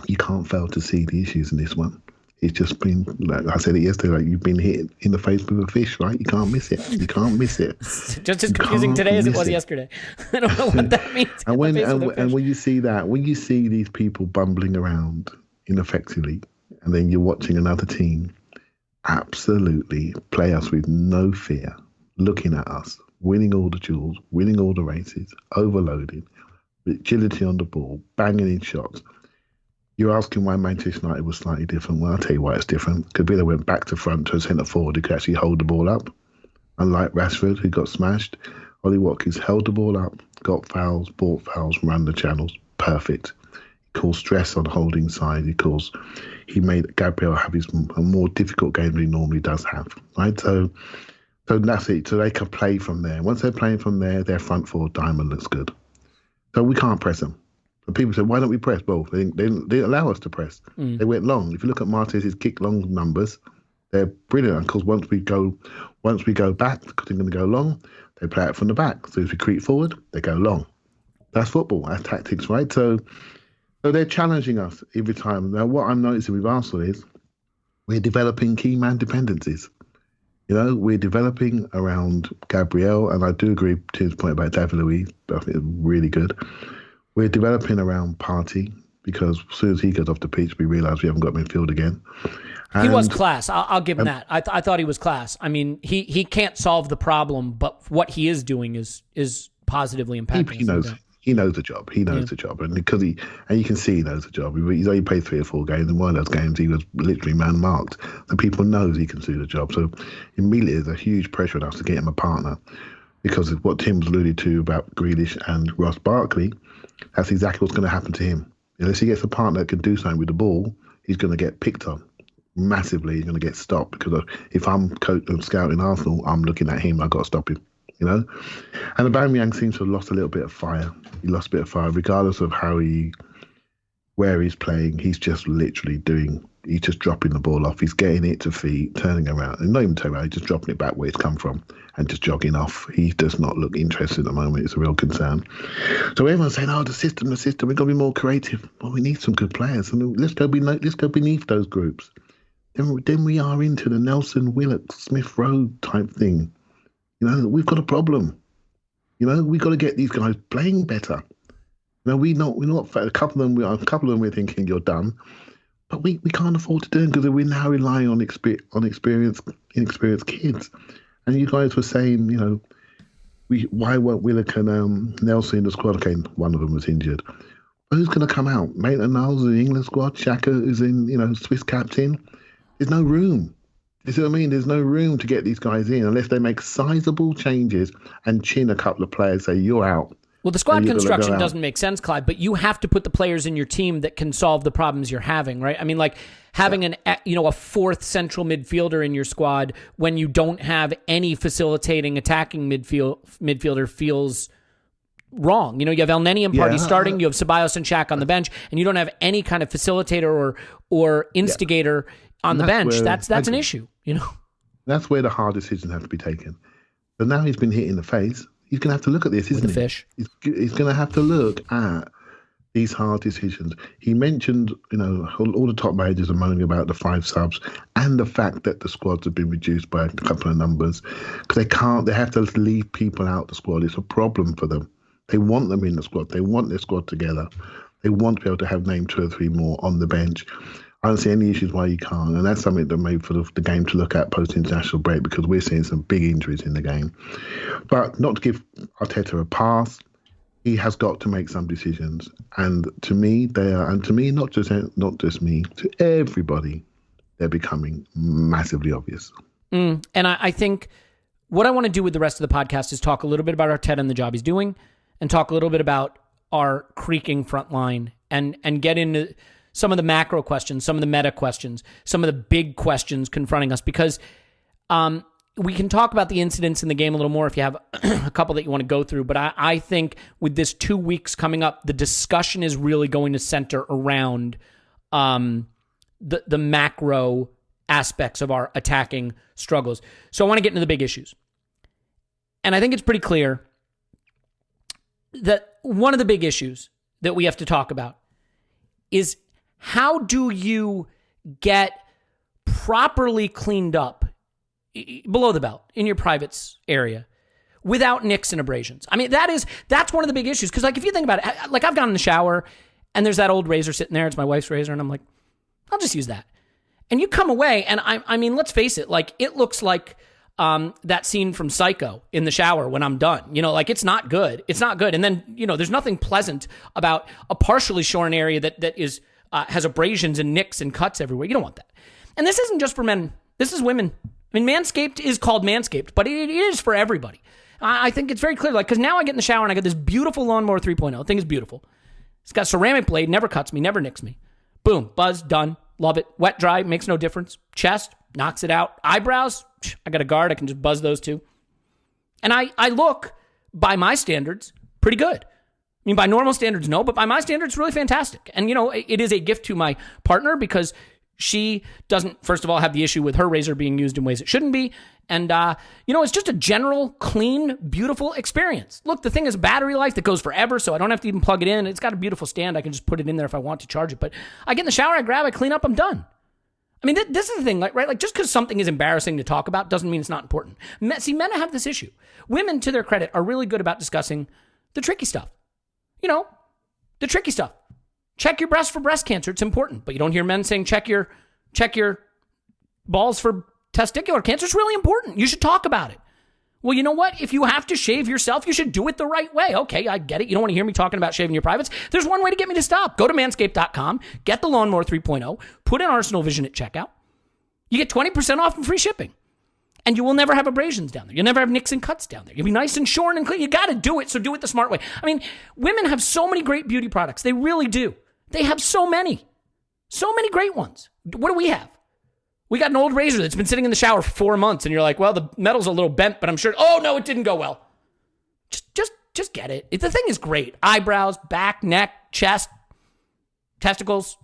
[SPEAKER 3] you can't fail to see the issues in this one. It's just been, like I said it yesterday, like you've been hit in the face with a fish, right? You can't miss it. You can't miss it.
[SPEAKER 2] Just as confusing today as it was yesterday. I don't know what that means.
[SPEAKER 3] And when you see that, when you see these people bumbling around ineffectively, and then you're watching another team absolutely play us with no fear, looking at us, winning all the duels, winning all the races, overloading, agility on the ball, banging in shots. You're asking why Manchester United was slightly different. Well, I'll tell you why it's different. Because Villa went back to front to a centre forward who could actually hold the ball up. Unlike Rashford, who got smashed, Ollie Watkins held the ball up, got fouls, bought fouls, ran the channels. Perfect. He caused stress on the holding side. He made Gabriel have a more difficult game than he normally does have. Right? So that's it. So they can play from there. Once they're playing from there, their front four diamond looks good. So we can't press them. But people say, why don't we press? Well, they didn't allow us to press. They went long. If you look at Martinez's kick long numbers, they're brilliant. Because once we go back, because they're going to go long, they play it from the back. So if we creep forward, they go long. That's football. That's tactics, right? So they're challenging us every time. Now, what I'm noticing with Arsenal is we're developing key man dependencies. We're developing around Gabriel, and I do agree with Tim's point about David Luiz. I think it's really good. We're developing around Partey because as soon as he goes off the pitch, we realise we haven't got midfield again.
[SPEAKER 2] He was class. I'll give him that. I thought he was class. I mean, he can't solve the problem, but what he is doing is positively impacting.
[SPEAKER 3] He knows the job. He knows the job, and you can see he knows the job. He's only played 3 or 4 games, and one of those games he was literally man marked. The people knows he can do the job. So immediately there's a huge pressure on us to get him a partner, because of what Tim's alluded to about Grealish and Ross Barkley. That's exactly what's going to happen to him. Unless he gets a partner that can do something with the ball, he's going to get picked on massively. He's going to get stopped because if I'm scouting Arsenal, I'm looking at him. I've got to stop him. And Aubameyang seems to have lost a little bit of fire. He lost a bit of fire, regardless of where he's playing. He's just literally he's just dropping the ball off. He's getting it to feet, turning around, and not even turning around. He's just dropping it back where it's come from and just jogging off. He does not look interested at the moment. It's a real concern. So everyone's saying, the system. We've got to be more creative. Well, we need some good players. Let's go beneath those groups. Then we are into the Nelson, Willock, Smith Rowe type thing. We've got a problem. We've got to get these guys playing better. We're not. A couple of them we're thinking you're done, but we can't afford to do it because we're now relying on inexperienced kids. And you guys were saying, why weren't Willock and Nelson in the squad? Okay, one of them was injured. But who's going to come out? Maitland-Niles is in the England squad. Xhaka is in, Swiss captain. There's no room. You see what I mean? There's no room to get these guys in unless they make sizable changes and chin a couple of players, say, you're out.
[SPEAKER 2] Well, the squad construction doesn't make sense, Clive, but you have to put the players in your team that can solve the problems you're having, right? I mean, like having a fourth central midfielder in your squad when you don't have any facilitating attacking midfielder feels wrong. You have El Neni and Partey starting, you have Ceballos and Shaq on the bench, and you don't have any kind of facilitator or instigator on the bench. That's an issue,
[SPEAKER 3] That's where the hard decisions have to be taken. But now he's been hit in the face. He's going to have to look at this, isn't he?
[SPEAKER 2] Fish.
[SPEAKER 3] He's going to have to look at these hard decisions. He mentioned, all the top managers are moaning about the 5 subs and the fact that the squads have been reduced by a couple of numbers because they have to leave people out the squad. It's a problem for them. They want them in the squad. They want their squad together. They want to be able to have named 2 or 3 more on the bench. I don't see any issues why you can't, and that's something that made for the game to look at post-international break because we're seeing some big injuries in the game. But not to give Arteta a pass, he has got to make some decisions, and to me, not just me, to everybody, they're becoming massively obvious.
[SPEAKER 2] And I think what I want to do with the rest of the podcast is talk a little bit about Arteta and the job he's doing, and talk a little bit about our creaking front line, and get into some of the macro questions, some of the meta questions, some of the big questions confronting us. Because we can talk about the incidents in the game a little more if you have a couple that you want to go through. But I think with this 2 weeks coming up, the discussion is really going to center around the macro aspects of our attacking struggles. So I want to get into the big issues. And I think it's pretty clear that one of the big issues that we have to talk about is how do you get properly cleaned up below the belt in your privates area without nicks and abrasions. I mean, that's one of the big issues. Because, like, if you think about it, like, I've gone in the shower and there's that old razor sitting there. It's my wife's razor. And I'm like, I'll just use that. And you come away and I mean, let's face it. Like, it looks like that scene from Psycho in the shower when I'm done. You know, like, it's not good. It's not good. And then, you know, there's nothing pleasant about a partially shorn area that is has abrasions and nicks and cuts everywhere. You don't want that. And this isn't just for men. This is women. I mean, Manscaped is called Manscaped, but it is for everybody. I think it's very clear, like, because now I get in the shower and I got this beautiful Lawnmower 3.0. The thing is beautiful. It's got ceramic blade, never cuts me, never nicks me. Boom, buzz, done, love it. Wet, dry, makes no difference. Chest, knocks it out. Eyebrows, I got a guard, I can just buzz those too. And I look, by my standards, pretty good. I mean, by normal standards, no, but by my standards, really fantastic. And, you know, it is a gift to my partner because she doesn't, first of all, have the issue with her razor being used in ways it shouldn't be. And, you know, it's just a general, clean, beautiful experience. Look, the thing is battery life that goes forever, so I don't have to even plug it in. It's got a beautiful stand. I can just put it in there if I want to charge it. But I get in the shower, I grab, I clean up, I'm done. I mean, this is the thing, right? Like, just because something is embarrassing to talk about doesn't mean it's not important. See, men have this issue. Women, to their credit, are really good about discussing the tricky stuff. You know, the tricky stuff. Check your breast for breast cancer. It's important. But you don't hear men saying check your balls for testicular cancer. It's really important. You should talk about it. Well, you know what? If you have to shave yourself, you should do it the right way. Okay, I get it. You don't want to hear me talking about shaving your privates. There's one way to get me to stop. Go to manscaped.com, get the Lawnmower 3.0, put in Arsenal Vision at checkout. You get 20% off and free shipping. And you will never have abrasions down there. You'll never have nicks and cuts down there. You'll be nice and shorn and clean. You got to do it, so do it the smart way. I mean, women have so many great beauty products. They really do. They have so many great ones. What do we have? We got an old razor that's been sitting in the shower for 4 months, and you're like, well, the metal's a little bent, but I'm sure. Oh no, it didn't go well. Just get it. The thing is great. Eyebrows, back, neck, chest, testicles.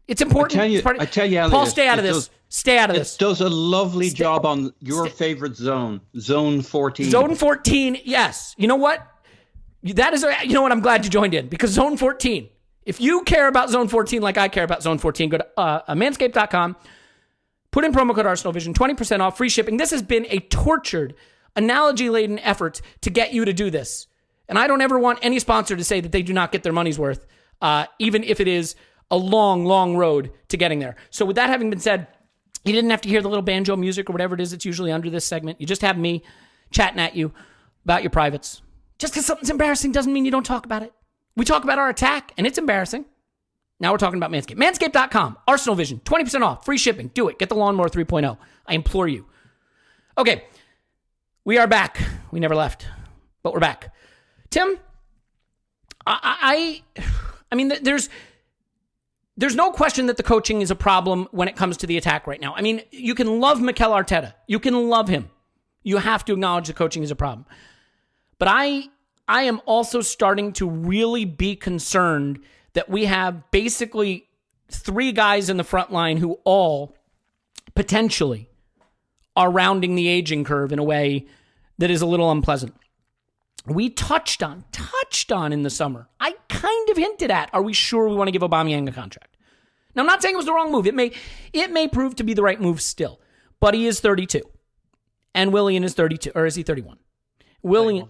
[SPEAKER 2] It's important.
[SPEAKER 5] I tell you, Elliot,
[SPEAKER 2] Paul, stay out of this. Stay out of this.
[SPEAKER 5] It does a lovely job on your favorite zone, Zone 14.
[SPEAKER 2] Zone 14, yes. You know what? That is, you know what? I'm glad you joined in because Zone 14. If you care about Zone 14 like I care about Zone 14, go to manscaped.com, put in promo code ArsenalVision, 20% off, free shipping. This has been a tortured, analogy-laden effort to get you to do this. And I don't ever want any sponsor to say that they do not get their money's worth, even if it is a long, long road to getting there. So with that having been said, you didn't have to hear the little banjo music or whatever it is that's usually under this segment. You just have me chatting at you about your privates. Just because something's embarrassing doesn't mean you don't talk about it. We talk about our attack, and it's embarrassing. Now we're talking about Manscaped. Manscaped.com, Arsenal Vision, 20% off, free shipping. Do it. Get the Lawnmower 3.0. I implore you. Okay, we are back. We never left, but we're back. Tim, I mean, there's no question that the coaching is a problem when it comes to the attack right now. I mean, you can love Mikel Arteta. You can love him. You have to acknowledge the coaching is a problem. But I am also starting to really be concerned that we have basically 3 guys in the front line who all potentially are rounding the aging curve in a way that is a little unpleasant. We touched on in the summer. I kind of hinted at, are we sure we want to give Aubameyang a contract? Now, I'm not saying it was the wrong move. It may prove to be the right move still. But he is 32. And Willian is 32. Or is he 31? Willian,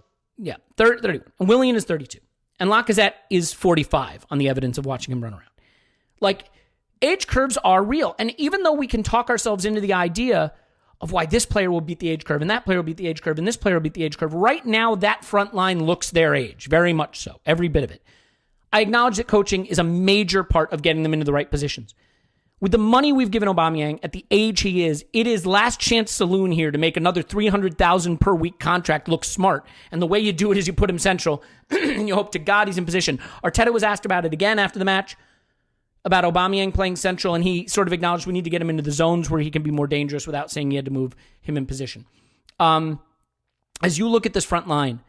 [SPEAKER 2] 31. And Willian is 32. And Lacazette is 45 on the evidence of watching him run around. Like, age curves are real. And even though we can talk ourselves into the idea of why this player will beat the age curve and that player will beat the age curve and this player will beat the age curve, right now that front line looks their age. Very much so. Every bit of it. I acknowledge that coaching is a major part of getting them into the right positions. With the money we've given Aubameyang at the age he is, it is last chance saloon here to make another $300,000 per week contract look smart. And the way you do it is you put him central and you hope to God he's in position. Arteta was asked about it again after the match, about Aubameyang playing central, and he sort of acknowledged we need to get him into the zones where he can be more dangerous without saying he had to move him in position. As you look at this front line,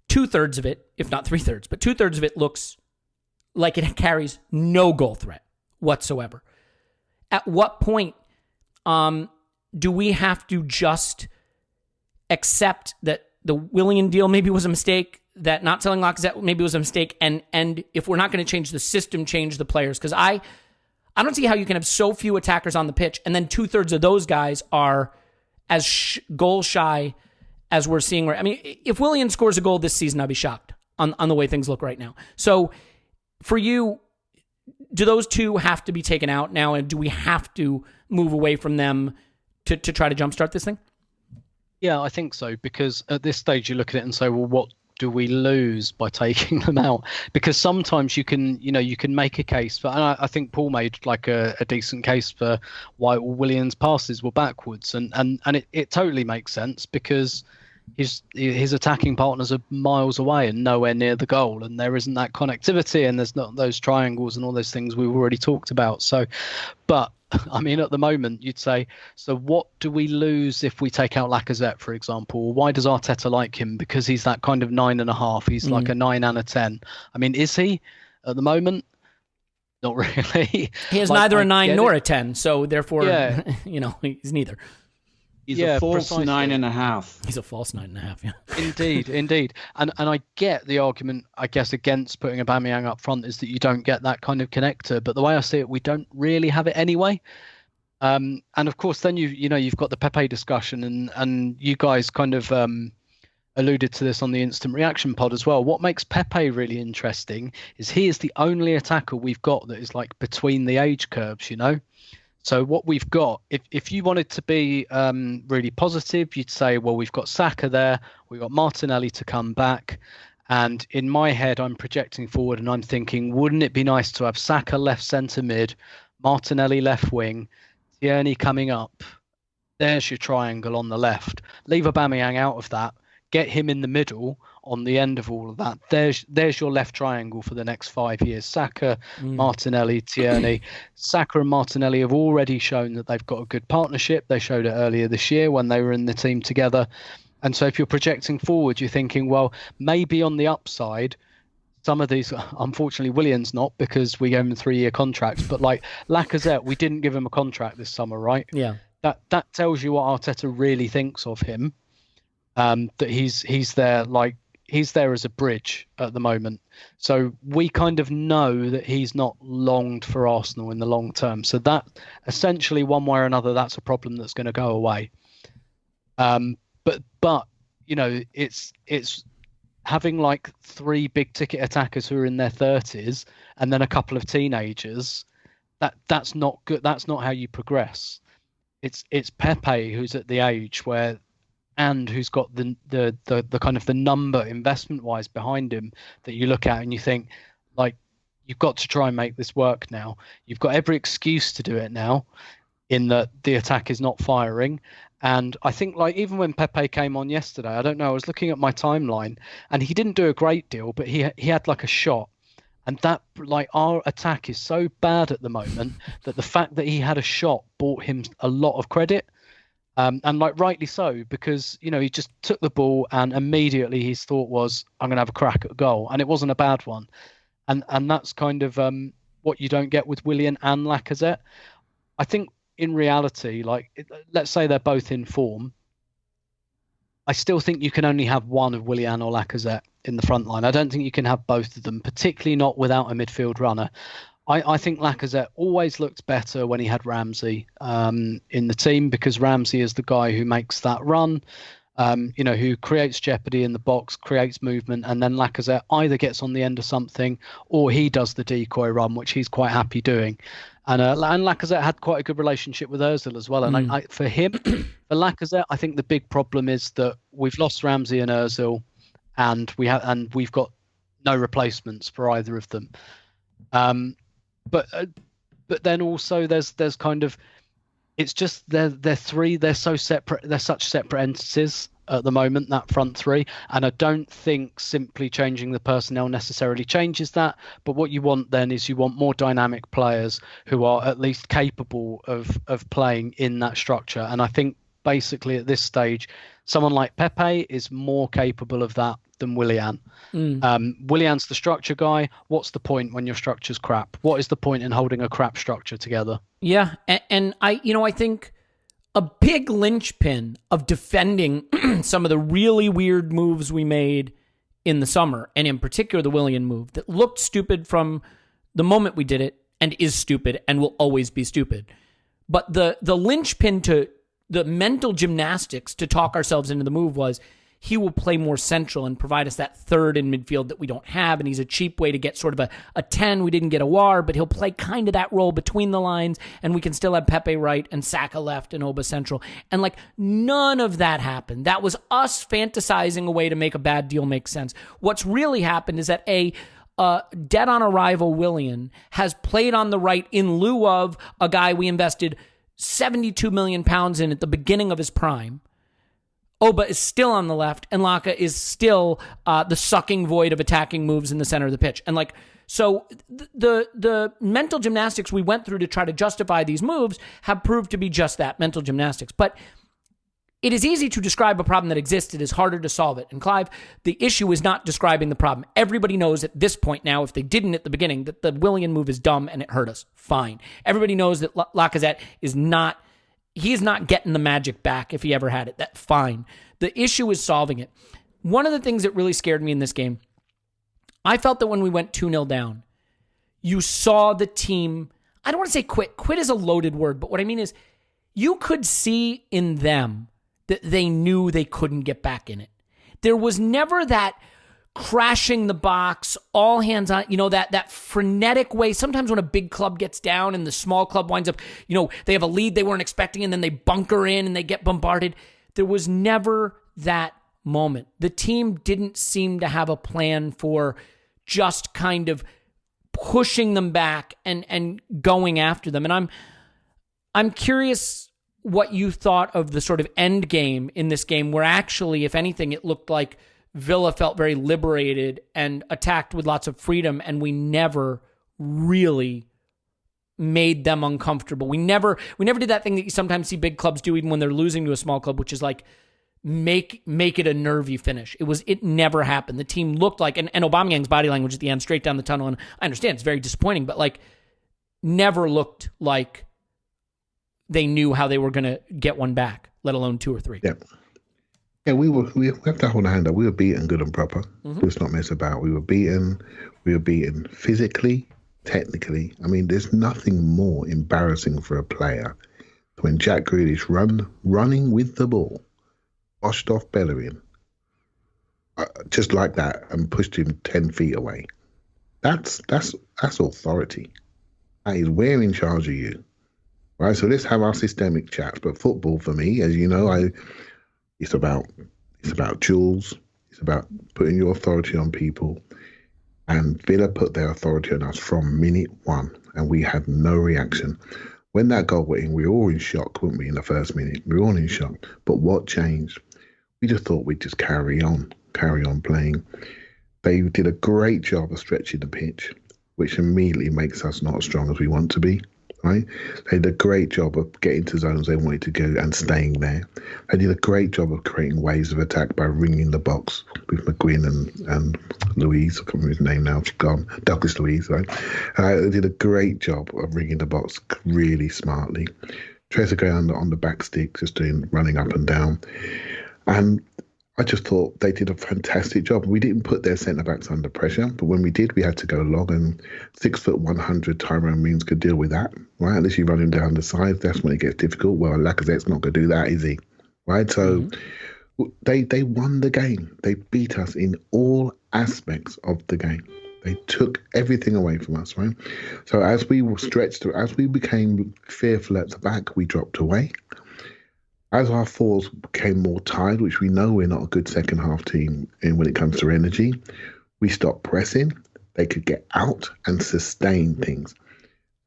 [SPEAKER 2] 2/3 of it, if not 3/3, but 2/3 of it looks like it carries no goal threat whatsoever. At what point do we have to just accept that the Willian deal maybe was a mistake, that not selling Lacazette maybe was a mistake, and if we're not going to change the system, change the players? Because I don't see how you can have so few attackers on the pitch, and then 2/3 of those guys are as goal shy as we're seeing. I mean, if Willian scores a goal this season, I'd be shocked on the way things look right now. So for you, do those two have to be taken out now, and do we have to move away from them to try to jumpstart this thing?
[SPEAKER 4] Yeah, I think so, because at this stage you look at it and say, well, what do we lose by taking them out? Because sometimes you can make a case for, and I think Paul made like a decent case for why Willian's passes were backwards, and it totally makes sense, because his attacking partners are miles away and nowhere near the goal, and there isn't that connectivity, and there's not those triangles and all those things we've already talked about. So, but I mean, at the moment, you'd say, so what do we lose if we take out Lacazette, for example? Why does Arteta like him? Because he's that kind of 9.5. He's like a 9 and a 10. I mean, is he at the moment? Not really.
[SPEAKER 2] He has neither a 9 nor a 10, so therefore, he's neither.
[SPEAKER 5] He's a false 9.5.
[SPEAKER 2] He's a false 9.5.
[SPEAKER 4] Yeah. Indeed. And I get the argument, I guess, against putting Aubameyang up front is that you don't get that kind of connector. But the way I see it, we don't really have it anyway. And of course, then you've got the Pepe discussion, and you guys kind of alluded to this on the instant reaction pod as well. What makes Pepe really interesting is he is the only attacker we've got that is like between the age curves, So what we've got, if you wanted to be really positive, you'd say, well, we've got Saka there, we've got Martinelli to come back. And in my head, I'm projecting forward and I'm thinking, wouldn't it be nice to have Saka left centre mid, Martinelli left wing, Tierney coming up. There's your triangle on the left. Leave Aubameyang out of that. Get him in the middle on the end of all of that. There's your left triangle for the next 5 years. Saka, Martinelli, Tierney. Saka and Martinelli have already shown that they've got a good partnership. They showed it earlier this year when they were in the team together. And so if you're projecting forward, you're thinking, well, maybe on the upside, some of these, unfortunately, Willian's not, because we gave him a 3-year contract. But like Lacazette, we didn't give him a contract this summer, right?
[SPEAKER 2] Yeah.
[SPEAKER 4] That tells you what Arteta really thinks of him. That he's there as a bridge at the moment. So we kind of know that he's not longed for Arsenal in the long term. So that essentially, one way or another, that's a problem that's going to go away. But it's having like 3 big ticket attackers who are in their 30s and then a couple of teenagers. That's not good. That's not how you progress. It's Pepe who's at the age where, and who's got the kind of the number investment wise behind him that you look at and you think, like, you've got to try and make this work now. You've got every excuse to do it now, in that the attack is not firing. And I think, like, even when Pepe came on yesterday, I don't know, I was looking at my timeline and he didn't do a great deal, but he had like a shot. And that, like, our attack is so bad at the moment that the fact that he had a shot bought him a lot of credit. And like, rightly so, because, he just took the ball and immediately his thought was, I'm going to have a crack at a goal. And it wasn't a bad one. And that's kind of what you don't get with Willian and Lacazette. I think in reality, like, let's say they're both in form, I still think you can only have one of Willian or Lacazette in the front line. I don't think you can have both of them, particularly not without a midfield runner. I think Lacazette always looked better when he had Ramsey in the team, because Ramsey is the guy who makes that run, who creates jeopardy in the box, creates movement, and then Lacazette either gets on the end of something or he does the decoy run, which he's quite happy doing. And Lacazette had quite a good relationship with Ozil as well. And for Lacazette, I think the big problem is that we've lost Ramsey and Ozil, and we've got no replacements for either of them. But then also there's kind of, it's just they're so separate, they're such separate entities at the moment, that front 3, and I don't think simply changing the personnel necessarily changes that. But what you want then is you want more dynamic players who are at least capable of playing in that structure. And I think basically at this stage, someone like Pepe is more capable of that than Willian. Willian's the structure guy. What's the point when your structure's crap? What is the point in holding a crap structure together?
[SPEAKER 2] Yeah, and I think a big linchpin of defending some of the really weird moves we made in the summer, and in particular the Willian move that looked stupid from the moment we did it and is stupid and will always be stupid. But the linchpin to the mental gymnastics to talk ourselves into the move was he will play more central and provide us that third in midfield that we don't have, and he's a cheap way to get sort of a 10. We didn't get a War, but he'll play kind of that role between the lines, and we can still have Pepe right and Saka left and Oba central. And like none of that happened. That was us fantasizing a way to make a bad deal make sense. What's really happened is that dead on arrival Willian has played on the right in lieu of a guy we invested £72 million in at the beginning of his prime. Oba is still on the left, and Laka is still the sucking void of attacking moves in the center of the pitch. And so the mental gymnastics we went through to try to justify these moves have proved to be just that, mental gymnastics. But it is easy to describe a problem that exists. It is harder to solve it. And Clive, the issue is not describing the problem. Everybody knows at this point now, if they didn't at the beginning, that the Willian move is dumb and it hurt us. Fine. Everybody knows that Lacazette is not... He's not getting the magic back if he ever had it. That's fine. The issue is solving it. One of the things that really scared me in this game, I felt that when we went 2-0 down, you saw the team, I don't want to say quit. Quit is a loaded word, but what I mean is you could see in them that they knew they couldn't get back in it. There was never that crashing the box, all hands on, that frenetic way. Sometimes when a big club gets down and the small club winds up, they have a lead they weren't expecting and then they bunker in and they get bombarded. There was never that moment. The team didn't seem to have a plan for just kind of pushing them back and going after them. And I'm curious what you thought of the sort of end game in this game where actually, if anything, it looked like Villa felt very liberated and attacked with lots of freedom, and we never really made them uncomfortable. We never did that thing that you sometimes see big clubs do even when they're losing to a small club, which is like make it a nervy finish. It never happened. The team looked like, and Aubameyang's body language at the end, straight down the tunnel, and I understand it's very disappointing, but like never looked like they knew how they were going to get one back, let alone 2 or 3.
[SPEAKER 3] Yeah. Yeah, we have to hold our hand up. We were beaten good and proper. Let's not mess about. We were beaten physically, technically. I mean, there's nothing more embarrassing for a player when Jack Grealish running with the ball, washed off Bellerin, just like that, and pushed him 10 feet away. That's authority. That is, we're in charge of you, right? So let's have our systemic chats. But football, for me, as you know, It's about duels. It's about putting your authority on people. And Villa put their authority on us from minute one, and we had no reaction. When that goal went in, we were all in shock, weren't we, in the first minute? We were all in shock. But what changed? We just thought we'd just carry on playing. They did a great job of stretching the pitch, which immediately makes us not as strong as we want to be. Right? They did a great job of getting to zones they wanted to go and staying there. They did a great job of creating waves of attack by ringing the box with McGuinn and Louise. I can't remember his name now. It's gone. Douglas Louise, right? They did a great job of ringing the box really smartly. Trezeguet on the back stick, just running up and down. And I just thought they did a fantastic job. We didn't put their centre-backs under pressure, but when we did, we had to go long, and 6'1" Tyrone Mings could deal with that, right? Unless you run him down the side, that's when it gets difficult. Well, Lacazette's not going to do that, is he? Right? So they won the game. They beat us in all aspects of the game. They took everything away from us, right? So as we were stretched, as we became fearful at the back, we dropped away. As our forwards became more tired, which we know we're not a good second half team when it comes to energy, we stopped pressing. They could get out and sustain things.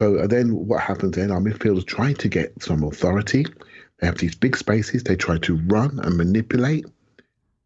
[SPEAKER 3] So then what happens then? Our midfielders try to get some authority. They have these big spaces. They try to run and manipulate.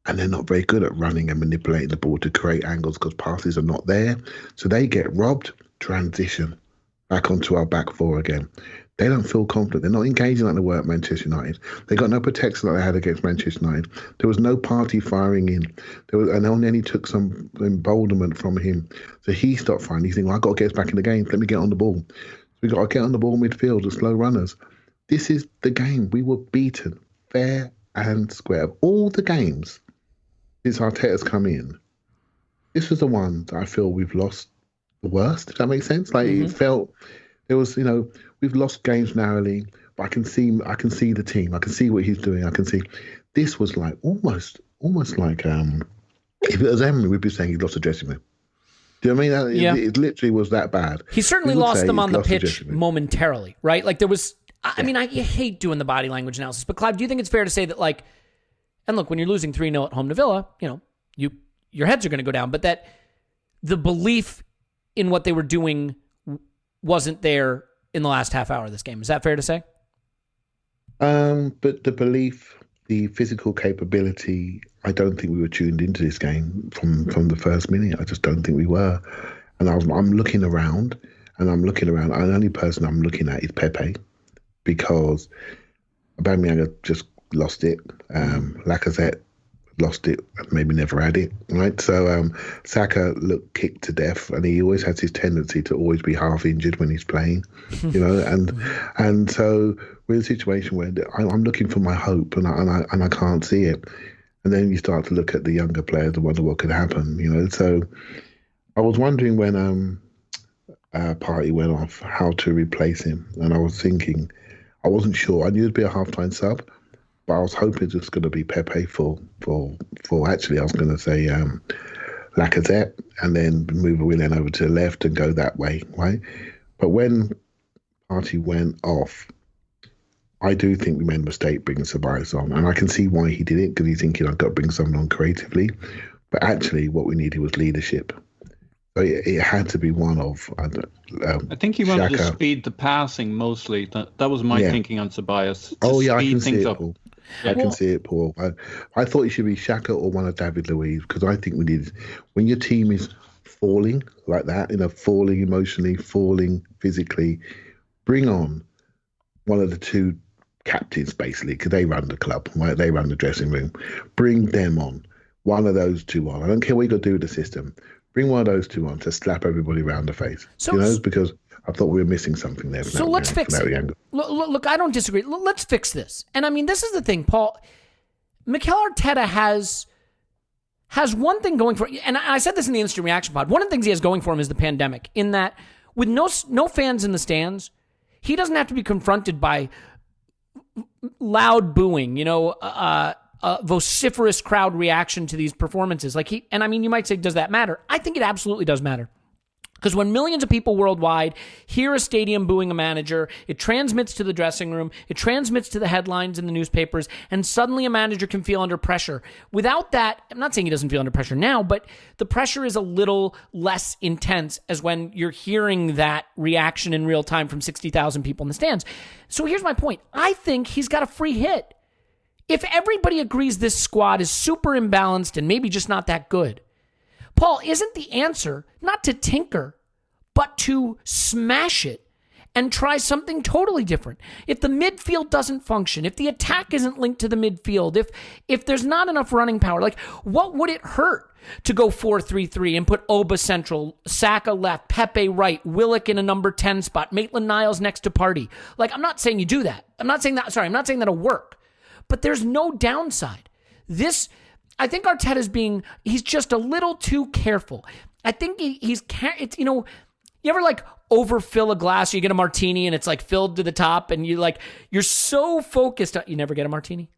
[SPEAKER 3] And they're not very good at running and manipulating the ball to create angles because passes are not there. So they get robbed, transition back onto our back four again. They don't feel confident. They're not engaging like they were at Manchester United. They got no protection like they had against Manchester United. There was no party firing in. And then he took some emboldenment from him. So he stopped firing. He's thinking, well, I've got to get us back in the game. Let me get on the ball. So we got to get on the ball midfield, the slow runners. This is the game. We were beaten fair and square. Of all the games since Arteta's come in, this was the one that I feel we've lost the worst. Does that make sense? Like it felt there was, we've lost games narrowly, but I can see the team. I can see what he's doing. I can see this was like almost like if it was Emery, we'd be saying he'd lost a dressing room. Do you know what I mean? It literally was that bad.
[SPEAKER 2] He certainly lost them on the pitch momentarily, right? Like there was. I mean, I hate doing the body language analysis, but Clive, do you think it's fair to say that, like, and look, when you're losing 3-0 at home to Villa, your heads are going to go down, but that the belief in what they were doing wasn't there in the last half hour of this game. Is that fair to say?
[SPEAKER 3] But the belief, the physical capability, I don't think we were tuned into this game from the first minute. I just don't think we were. And I'm looking around, and and the only person I'm looking at is Pepe, because Aubameyang just lost it. Lacazette lost it, maybe never had it, right? So Saka looked kicked to death, and he always has his tendency to always be half injured when he's playing, and so we're in a situation where I'm looking for my hope, and I can't see it. And then you start to look at the younger players and wonder what could happen, So I was wondering when Partey went off how to replace him, and I was thinking, I wasn't sure. I knew it'd be a half-time sub, but I was hoping it's going to be Pepe for actually, I was going to say Lacazette, and then move Willian over to the left and go that way, right? But when Partey went off, I do think we made a mistake bringing Ceballos on, and I can see why he did it, because he's thinking, I've got to bring someone on creatively. But actually, what we needed was leadership. So it had to be one of.
[SPEAKER 5] I think he wanted to speed the passing mostly. That was my thinking on Ceballos.
[SPEAKER 3] I can see it, Paul. I can see it, Paul. I thought it should be Xhaka or one of David Luiz, because I think we need, when your team is falling like that, falling emotionally, falling physically, bring on one of the two captains, basically, because they run the club, right? They run the dressing room. Bring them on. One of those two on. I don't care what you got to do with the system. Bring one of those two on to slap everybody around the face. Because I thought we were missing something there.
[SPEAKER 2] So let's fix it. Look, I don't disagree. Let's fix this. And I mean, this is the thing, Paul. Mikel Arteta has one thing going for, and I said this in the instant reaction pod. One of the things he has going for him is the pandemic, in that with no fans in the stands, he doesn't have to be confronted by loud booing, vociferous crowd reaction to these performances. You might say, does that matter? I think it absolutely does matter. Because when millions of people worldwide hear a stadium booing a manager, it transmits to the dressing room, it transmits to the headlines in the newspapers, and suddenly a manager can feel under pressure. Without that, I'm not saying he doesn't feel under pressure now, but the pressure is a little less intense as when you're hearing that reaction in real time from 60,000 people in the stands. So here's my point. I think he's got a free hit. If everybody agrees this squad is super imbalanced and maybe just not that good, Paul, isn't the answer not to tinker, but to smash it and try something totally different? If the midfield doesn't function, if the attack isn't linked to the midfield, if there's not enough running power, what would it hurt to go 4-3-3 and put Oba central, Saka left, Pepe right, Willock in a number 10 spot, Maitland-Niles next to Partey? I'm not saying you do that. I'm not saying that'll work. But there's no downside. I think Arteta's he's just a little too careful. I think you ever overfill a glass, you get a martini and it's filled to the top and you're so focused on, you never get a martini?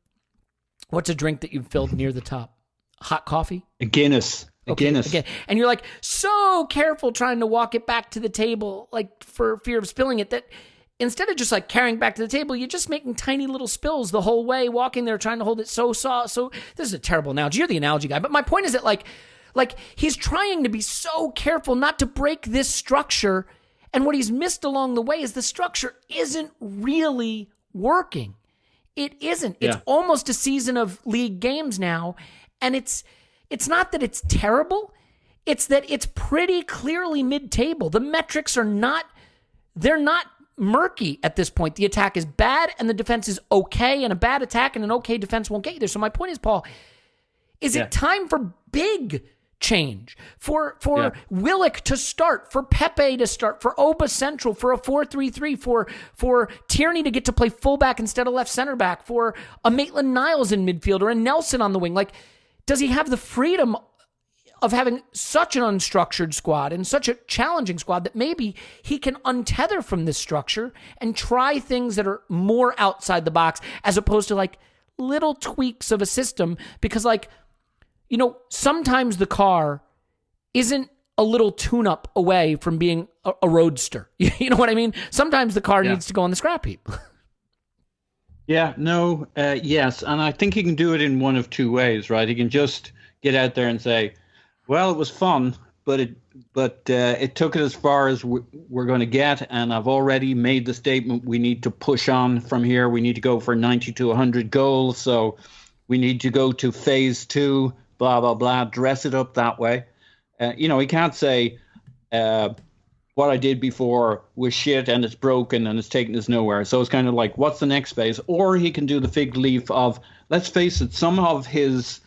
[SPEAKER 2] What's a drink that you've filled near the top? Hot coffee?
[SPEAKER 5] A Guinness. Guinness.
[SPEAKER 2] Okay. And you're so careful trying to walk it back to the table, for fear of spilling it, that instead of just carrying back to the table, you're just making tiny little spills the whole way, walking there, trying to hold it so soft. So this is a terrible analogy. You're the analogy guy. But my point is that he's trying to be so careful not to break this structure. And what he's missed along the way is the structure isn't really working. It isn't. Yeah. It's almost a season of league games now. And it's not that it's terrible. It's that it's pretty clearly mid-table. The metrics are not murky at this point. The attack is bad and the defense is okay, and a bad attack and an okay defense won't get you there. So my point is, Paul, is it time for big change? For Willock to start, for Pepe to start, for Oba Central, for a 4-3-3, for Tierney to get to play fullback instead of left center back, for a Maitland-Niles in midfield or a Nelson on the wing? Like, does he have the freedom of having such an unstructured squad and such a challenging squad that maybe he can untether from this structure and try things that are more outside the box as opposed to like little tweaks of a system? Because like, you know, sometimes the car isn't a little tune-up away from being a roadster. You know what I mean? Sometimes the car needs to go on the scrap heap.
[SPEAKER 5] Yes, and I think he can do it in one of two ways, right? He can just get out there and say, well, it was fun, but it took it as far as we're going to get, and I've already made the statement we need to push on from here. We need to go for 90 to 100 goals, so we need to go to phase 2, blah, blah, blah, dress it up that way. He can't say what I did before was shit and it's broken and it's taken us nowhere. So it's kind of like, what's the next phase? Or he can do the fig leaf of, let's face it, some of his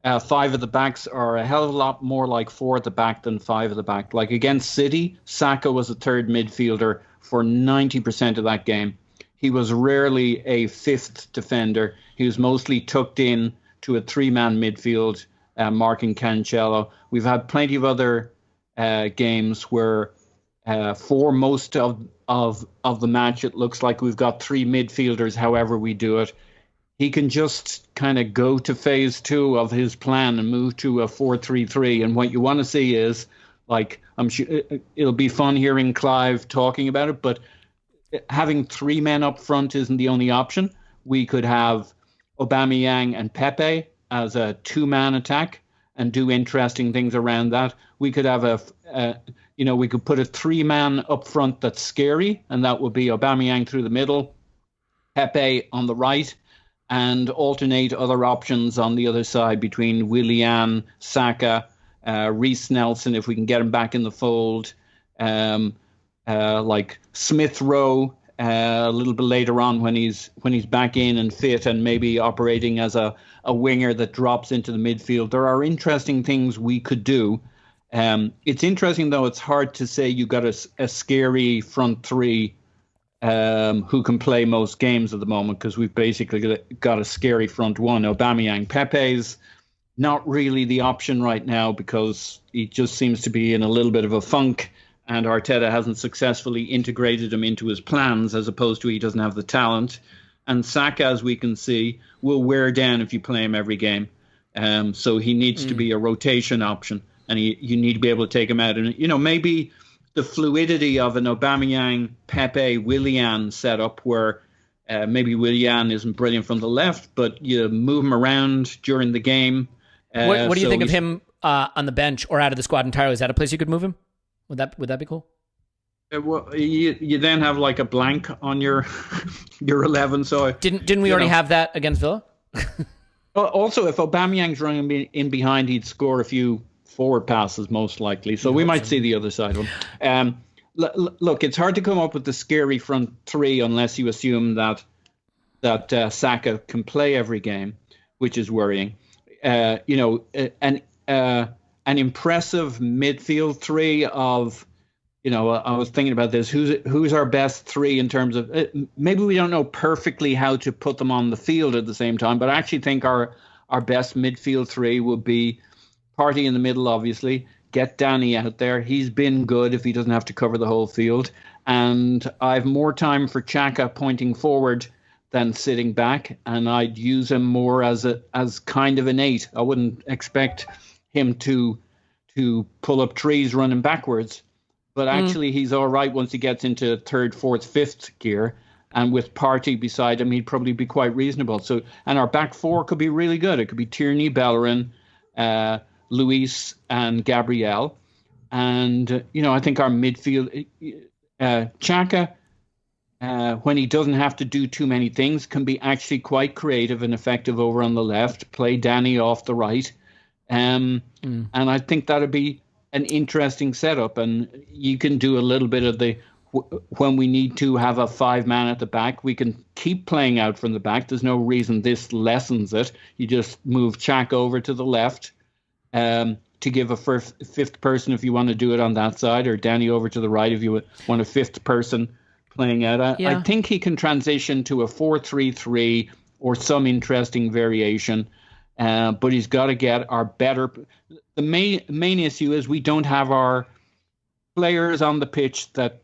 [SPEAKER 5] 5 at the backs are a hell of a lot more like 4 at the back than 5 at the back. Like against City, Saka was a third midfielder for 90% of that game. He was rarely a 5th defender. He was mostly tucked in to a 3-man midfield, marking Cancelo. We've had plenty of other games where for most of the match, it looks like we've got 3 midfielders, however we do it. He can just kind of go to phase 2 of his plan and move to a 4-3-3. And what you want to see is, like, I'm sure it'll be fun hearing Clive talking about it, but having 3 men up front isn't the only option. We could have Aubameyang and Pepe as a 2-man attack and do interesting things around that. We could have we could put a 3-man up front that's scary, and that would be Aubameyang through the middle, Pepe on the right, and alternate other options on the other side between Willian, Saka, Reece Nelson, if we can get him back in the fold, like Smith Rowe a little bit later on when he's back in and fit and maybe operating as a winger that drops into the midfield. There are interesting things we could do. It's interesting, though, it's hard to say you got a scary front 3 who can play most games at the moment, because we've basically got a scary front 1. Aubameyang. Pepe's not really the option right now because he just seems to be in a little bit of a funk, and Arteta hasn't successfully integrated him into his plans, as opposed to he doesn't have the talent. And Saka, as we can see, will wear down if you play him every game. So he needs to be a rotation option, and you need to be able to take him out. And, maybe the fluidity of an Aubameyang, Pepe, Willian setup where maybe Willian isn't brilliant from the left, but you move him around during the game.
[SPEAKER 2] What do you think of him on the bench or out of the squad entirely? Is that a place you could move him? Would that be cool?
[SPEAKER 5] Well, you then have like a blank on your 11. So
[SPEAKER 2] didn't we already have that against Villa?
[SPEAKER 5] Also, if Aubameyang's running in behind, he'd score a few forward passes most likely. So we might see the other side of him. Look, it's hard to come up with the scary front 3 unless you assume that Saka can play every game, which is worrying. An impressive midfield 3 of, I was thinking about this. Who's our best 3 in terms of maybe we don't know perfectly how to put them on the field at the same time, but I actually think our best midfield 3 would be Partey in the middle, obviously. Get Danny out there. He's been good if he doesn't have to cover the whole field. And I've more time for Xhaka pointing forward than sitting back, and I'd use him more as kind of an 8. I wouldn't expect him to pull up trees running backwards, but actually he's all right once he gets into 3rd, 4th, 5th gear. And with Partey beside him, he'd probably be quite reasonable. So, and our back 4 could be really good. It could be Tierney, Bellerin, Luis, and Gabriel. And, I think our midfield, Xhaka, when he doesn't have to do too many things, can be actually quite creative and effective over on the left, play Danny off the right. And I think that would be an interesting setup. And you can do a little bit of the when we need to have a 5-man at the back, we can keep playing out from the back. There's no reason this lessens it. You just move Chak over to the left to give a fifth person if you want to do it on that side, or Danny over to the right if you want a fifth person playing out. I think he can transition to a 4-3-3 or some interesting variation, but he's got to get our better. The main issue is we don't have our players on the pitch that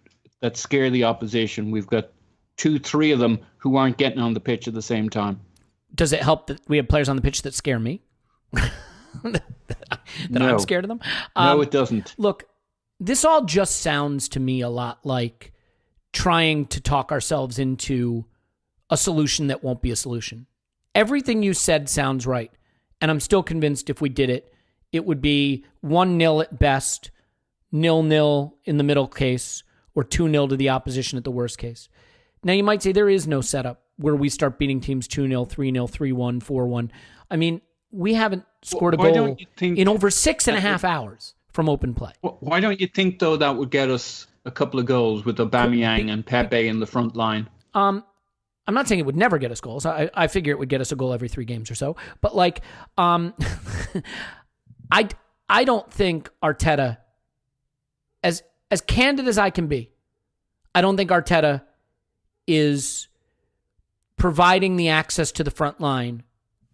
[SPEAKER 5] scare the opposition. We've got 2-3 of them who aren't getting on the pitch at the same time.
[SPEAKER 2] Does it help that we have players on the pitch that scare me?
[SPEAKER 5] No.
[SPEAKER 2] I'm scared of them?
[SPEAKER 5] No, it doesn't.
[SPEAKER 2] Look, this all just sounds to me a lot like trying to talk ourselves into a solution that won't be a solution. Everything you said sounds right, and I'm still convinced if we did it, it would be 1-0 at best, 0-0 in the middle case, or 2-0 to the opposition at the worst case. Now, you might say there is no setup where we start beating teams 2-0, 3-0, 3-1, 4-1. I mean, we haven't scored a goal in over 6.5 hours from open play.
[SPEAKER 5] Why don't you think, though, that would get us a couple of goals with Aubameyang and Pepe in the front line?
[SPEAKER 2] I'm not saying it would never get us goals. I figure it would get us a goal every 3 games or so. But, like, I don't think Arteta, as candid as I can be, I don't think Arteta is providing the access to the front line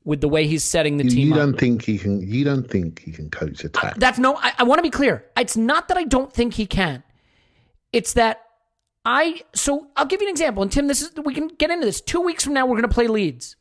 [SPEAKER 2] with the way he's setting the team up. You don't think he can coach attack? I want to be clear. It's not that I don't think he can. It's that so I'll give you an example. And Tim, we can get into this. 2 weeks from now, we're going to play Leeds.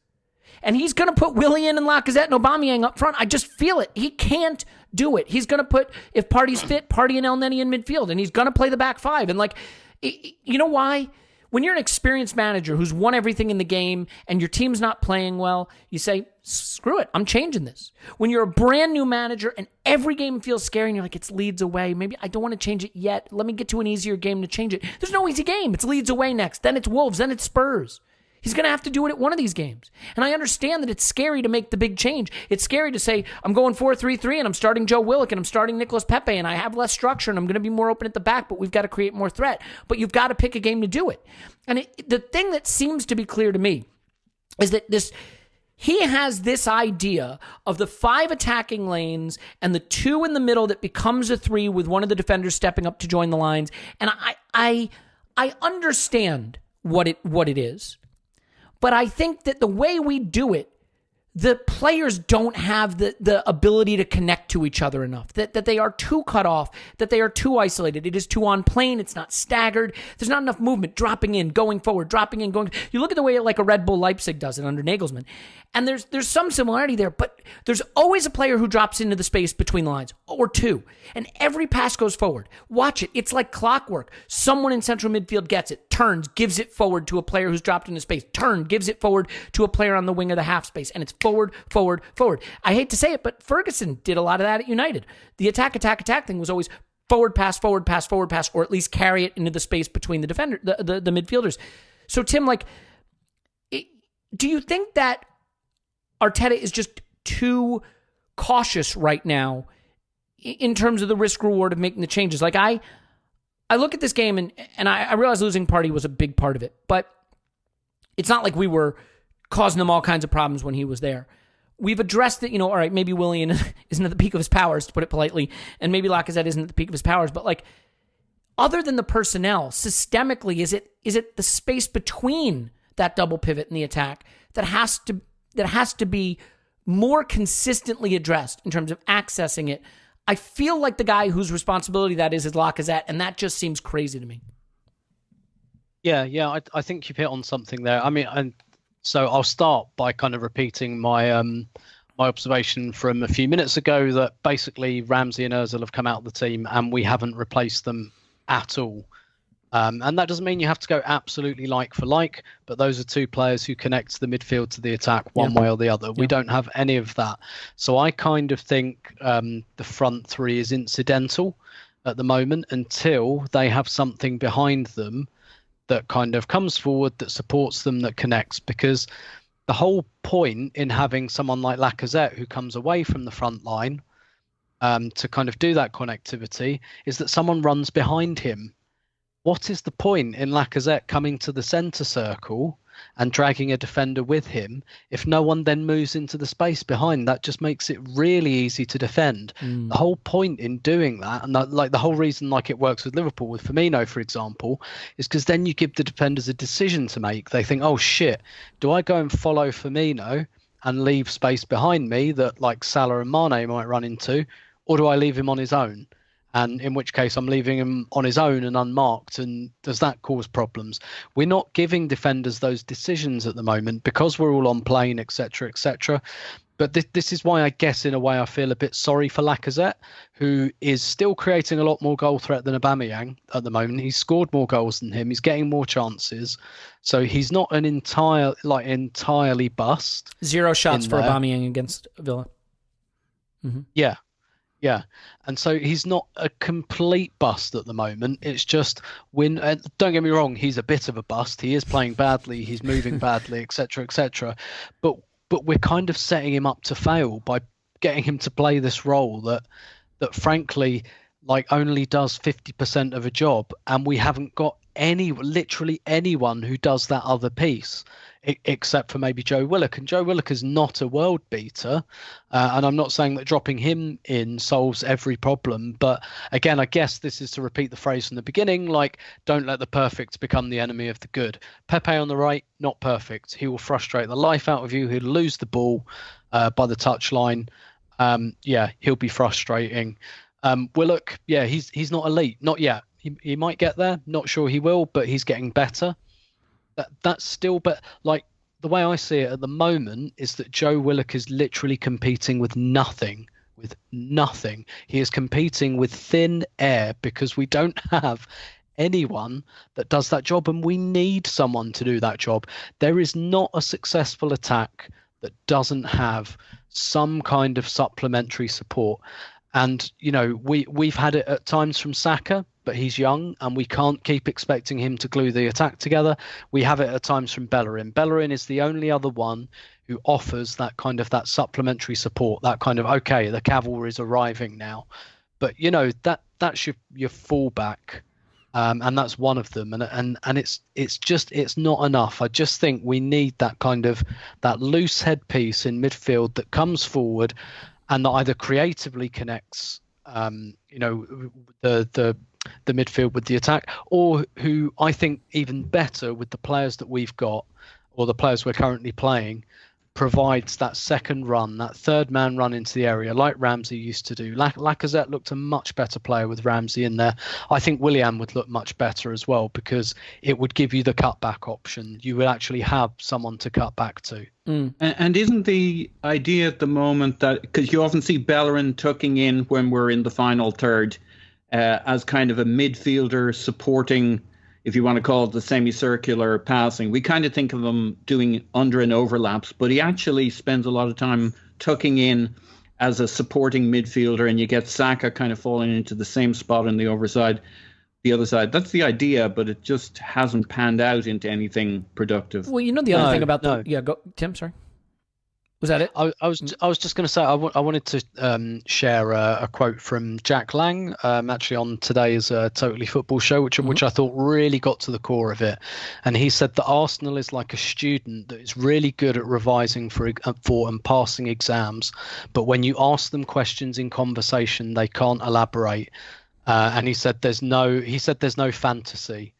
[SPEAKER 2] And he's going to put Willian and Lacazette and Aubameyang up front. I just feel it. He can't do it. He's going to put, if Partey's fit, Partey and El Neni in midfield. And he's going to play the back 5. And like, you know why? When you're an experienced manager who's won everything in the game and your team's not playing well, you say, screw it, I'm changing this. When you're a brand new manager and every game feels scary and you're like, it's Leeds away, maybe I don't want to change it yet. Let me get to an easier game to change it. There's no easy game. It's Leeds away next. Then it's Wolves. Then it's Spurs. He's going to have to do it at one of these games. And I understand that it's scary to make the big change. It's scary to say, I'm going 4-3-3 and I'm starting Joe Willock and I'm starting Nicolas Pepe and I have less structure and I'm going to be more open at the back, but we've got to create more threat. But you've got to pick a game to do it. And the thing that seems to be clear to me is that he has this idea of the 5 attacking lanes and the 2 in the middle that becomes a 3 with one of the defenders stepping up to join the lines. And I understand what it is. But I think that the way we do it, the players don't have the ability to connect to each other enough, that they are too cut off, that they are too isolated. It is too on plane. It's not staggered. There's not enough movement, dropping in, going forward, dropping in, going. You look at the way like a Red Bull Leipzig does it under Nagelsmann, and there's some similarity there, but there's always a player who drops into the space between the lines, or 2, and every pass goes forward. Watch it. It's like clockwork. Someone in central midfield gets it, turns, gives it forward to a player who's dropped into space, gives it forward to a player on the wing of the half space, and it's forward, forward, forward. I hate to say it, but Ferguson did a lot of that at United. The attack thing was always forward pass, forward pass, forward pass, or at least carry it into the space between the defender, the midfielders. So Tim, like, do you think that Arteta is just too cautious right now in terms of the risk reward of making the changes? Like I look at this game and I realize losing Partey was a big part of it, but it's not like we were causing them all kinds of problems when he was there. We've addressed that, all right, maybe Willian isn't at the peak of his powers, to put it politely, and maybe Lacazette isn't at the peak of his powers, but like, other than the personnel, systemically, is it the space between that double pivot and the attack that has to be more consistently addressed in terms of accessing it? I feel like the guy whose responsibility that is Lacazette, and that just seems crazy to me.
[SPEAKER 4] Yeah, I think you've hit on something there. I mean, so I'll start by kind of repeating my my observation from a few minutes ago that basically Ramsey and Ozil have come out of the team and we haven't replaced them at all. And that doesn't mean you have to go absolutely like for like, but those are 2 players who connect the midfield to the attack one way or the other. We don't have any of that. So I kind of think the front 3 is incidental at the moment until they have something behind them that kind of comes forward, that supports them, that connects. Because the whole point in having someone like Lacazette who comes away from the front line to kind of do that connectivity is that someone runs behind him. what is the point in Lacazette coming to the centre circle and dragging a defender with him if no one then moves into the space behind? That just makes it really easy to defend. The whole point in doing that, and that, like the whole reason like it works with Liverpool with Firmino, for example, is because then you give the defenders a decision to make. They think, oh shit, do I go and follow Firmino and leave space behind me that like Salah and Mane might run into, or do I leave him on his own? And in which case I'm leaving him on his own and unmarked. And does that cause problems? We're not giving defenders those decisions at the moment because we're all on plane, etc., etc. But this is why I guess in a way I feel a bit sorry for Lacazette, who is still creating a lot more goal threat than Aubameyang at the moment. He's scored more goals than him. He's getting more chances. So he's not an entirely bust.
[SPEAKER 2] 0 shots for Aubameyang against Villa.
[SPEAKER 4] Yeah. Yeah, and so he's not a complete bust at the moment. It's just don't get me wrong, he's a bit of a bust. He is playing badly, he's moving badly, etc., etc. But we're kind of setting him up to fail by getting him to play this role that frankly, like only does 50% of a job, and we haven't got literally anyone who does that other piece. Except for maybe Joe Willock. And Joe Willock is not a world beater. And I'm not saying that dropping him in solves every problem. But again, I guess this is to repeat the phrase from the beginning, like, don't let the perfect become the enemy of the good. Pepe on the right, not perfect. He will frustrate the life out of you. He'll lose the ball by the touchline. He'll be frustrating. Willock, he's not elite. Not yet. He might get there. Not sure he will, but he's getting better. That's still, but like the way I see it at the moment is that Joe Willock is literally competing with nothing. He is competing with thin air because we don't have anyone that does that job, and we need someone to do that job. There is not a successful attack that doesn't have some kind of supplementary support. And, you know, we've had it at times from Saka, but he's young and we can't keep expecting him to glue the attack together. We have it at times from Bellerin. Bellerin is the only other one who offers that kind of that supplementary support, that kind of, okay, the cavalry is arriving now. But, you know, that's your fallback. And that's one of them. And it's not enough. I just think we need that kind of that loose headpiece in midfield that comes forward and that either creatively connects, the midfield with the attack, or who I think even better with the players that we've got or the players we're currently playing, provides that second run, that third man run into the area like Ramsey used to do. Lacazette looked a much better player with Ramsey in there. I think Willian would look much better as well because it would give you the cutback option. You would actually have someone to cut back to.
[SPEAKER 5] And isn't the idea at the moment that, because you often see Bellerin tucking in when we're in the final third as kind of a midfielder supporting, if you want to call it the semicircular passing. We kind of think of him doing under and overlaps, but he actually spends a lot of time tucking in as a supporting midfielder, and you get Saka kind of falling into the same spot on the other side. That's the idea, but it just hasn't panned out into anything productive.
[SPEAKER 2] Well, you know the other thing about go Tim, sorry. Was that it?
[SPEAKER 4] I was just going to say I wanted to share a quote from Jack Lang, actually on today's Totally Football show, which I thought really got to the core of it. And he said that Arsenal is like a student that is really good at revising for and passing exams, but when you ask them questions in conversation, they can't elaborate. And he said there's no fantasy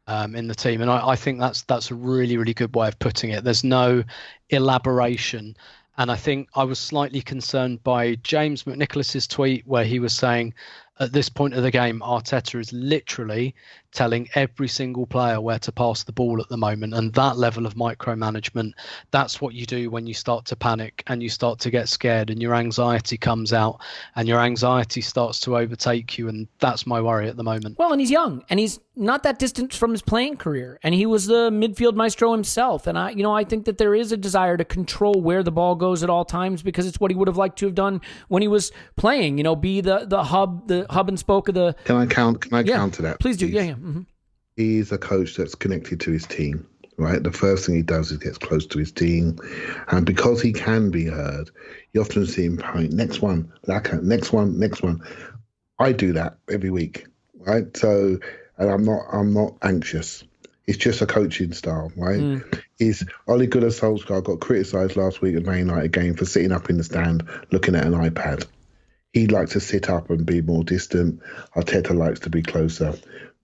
[SPEAKER 4] in the team, and I think that's a really, really good way of putting it. There's no elaboration, and I think I was slightly concerned by James McNicholas's tweet where he was saying at this point of the game, Arteta is literally telling every single player where to pass the ball at the moment, and that level of micromanagement, that's what you do when you start to panic and you start to get scared and your anxiety comes out and your anxiety starts to overtake you, and that's my worry at the moment.
[SPEAKER 2] Well, and he's young and he's not that distant from his playing career, and he was the midfield maestro himself, and I think that there is a desire to control where the ball goes at all times because it's what he would have liked to have done when he was playing, be the hub and spoke of the...
[SPEAKER 3] Can I counter that?
[SPEAKER 2] Please do. Yeah. Mm-hmm.
[SPEAKER 3] He's a coach that's connected to his team, right? The first thing he does is gets close to his team. And because he can be heard, you often see him point, next one. I do that every week, right? So and I'm not anxious. It's just a coaching style, right? Is Ole Gunnar Solskjaer got criticised last week at Man United game for sitting up in the stand looking at an iPad. He likes to sit up and be more distant. Arteta likes to be closer.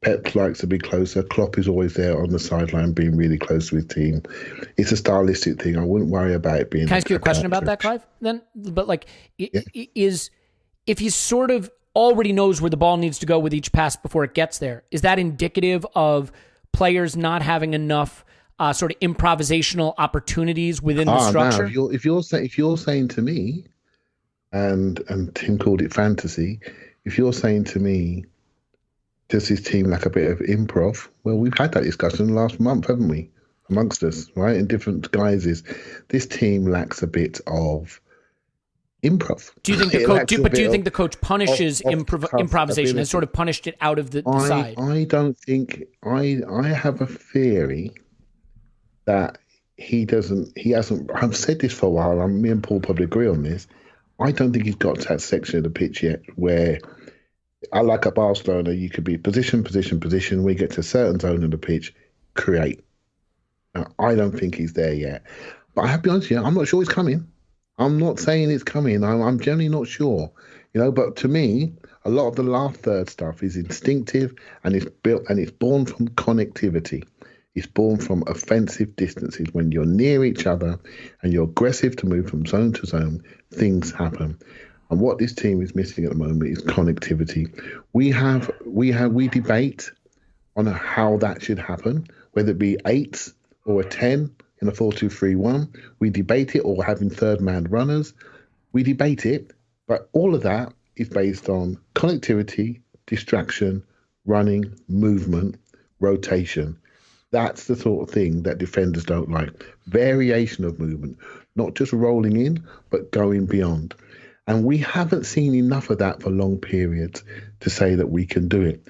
[SPEAKER 3] Pep likes to be closer. Klopp is always there on the sideline being really close to his team. It's a stylistic thing. I wouldn't worry about it being...
[SPEAKER 2] Can I ask you a question about that, Clive, then? But like, is if he sort of already knows where the ball needs to go with each pass before it gets there, is that indicative of players not having enough sort of improvisational opportunities within the structure?
[SPEAKER 3] No. If you're saying to me, and Tim called it fantasy, if you're saying to me, does his team lack a bit of improv? Well, we've had that discussion last month, haven't we? Amongst us, right? In different guises. This team lacks a bit of improv.
[SPEAKER 2] Do you think the coach? Do you think the coach punishes improvisation? Has sort of punished it out of the side?
[SPEAKER 3] I don't think. I have a theory that he doesn't. He hasn't. I've said this for a while. Me and Paul probably agree on this. I don't think he's got to that section of the pitch yet where, I like at Barcelona, you could be position. We get to a certain zone of the pitch, create. Now, I don't think he's there yet. But I have to be honest with you, I'm not sure he's coming. I'm not saying it's coming. I'm generally not sure. But to me, a lot of the last third stuff is instinctive and it's built and it's born from connectivity. It's born from offensive distances. When you're near each other and you're aggressive to move from zone to zone, things happen. And what this team is missing at the moment is connectivity. We debate on how that should happen, whether it be 8 or a 10 in a 4-2-3-1. We debate it, or having third man runners. We debate it, but all of that is based on connectivity, distraction, running, movement, rotation. That's the sort of thing that defenders don't like. Variation of movement, not just rolling in, but going beyond. And we haven't seen enough of that for long periods to say that we can do it.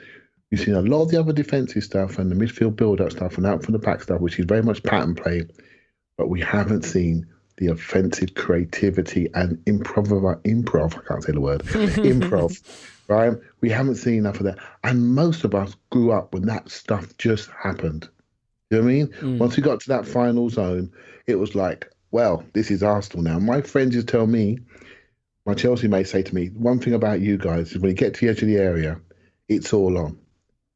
[SPEAKER 3] We've seen a lot of the other defensive stuff and the midfield build-up stuff and out from the back stuff, which is very much pattern play, but we haven't seen the offensive creativity and improv, I can't say the word, improv, right? We haven't seen enough of that. And most of us grew up when that stuff just happened. You know what I mean? Once we got to that final zone, it was like, well, this is Arsenal now. My friends just tell me, my Chelsea mates say to me, one thing about you guys is when you get to the edge of the area, it's all on.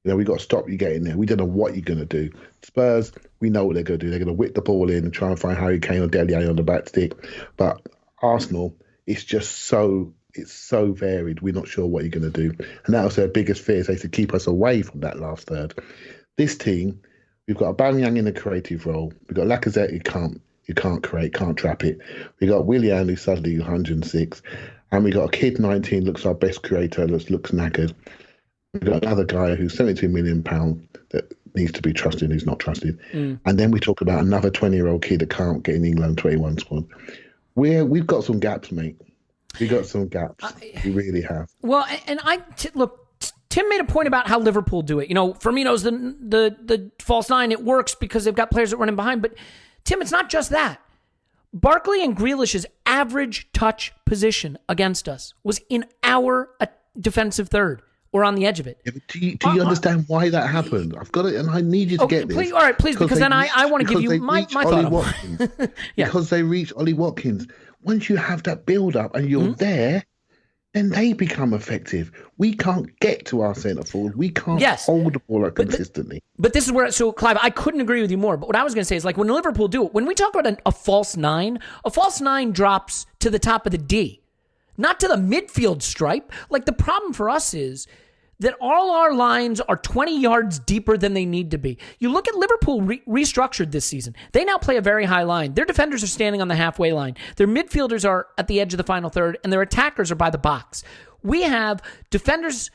[SPEAKER 3] We got to stop you getting there. We don't know what you're going to do. Spurs, we know what they're going to do. They're going to whip the ball in and try and find Harry Kane or Dele Alli on the back stick. But Arsenal, it's so varied. We're not sure what you're going to do. And that was their biggest fear, is they to keep us away from that last third. This team, we've got Aubameyang in a creative role. We've got Lacazette, who can't create, can't trap it. We got Willian, who's suddenly 106. And we got a kid, 19, looks our best creator, looks knackered. We've got another guy who's £72 million that needs to be trusted, who's not trusted. And then we talk about another 20-year-old kid that can't get in England 21 squad. We've got some gaps, mate. We've got some gaps. We really have.
[SPEAKER 2] Well, and look, Tim made a point about how Liverpool do it. Firmino's the false nine. It works because they've got players that run in behind. But Tim, it's not just that. Barkley and Grealish's average touch position against us was in our defensive third. Or on the edge of it.
[SPEAKER 3] Yeah, do you understand why that happened? I've got it, and I need you to get this.
[SPEAKER 2] All right, please, because then I want to give you my thought.
[SPEAKER 3] Because they reach Ollie Watkins. Once you have that build-up and you're there, then they become effective. We can't get to our centre forward. We can't hold the ball consistently.
[SPEAKER 2] But this is where, so Clive, I couldn't agree with you more. But what I was going to say is, like, when Liverpool do it, when we talk about a false nine drops to the top of the D, not to the midfield stripe. Like, the problem for us is that all our lines are 20 yards deeper than they need to be. You look at Liverpool restructured this season. They now play a very high line. Their defenders are standing on the halfway line. Their midfielders are at the edge of the final third, and their attackers are by the box. We have defenders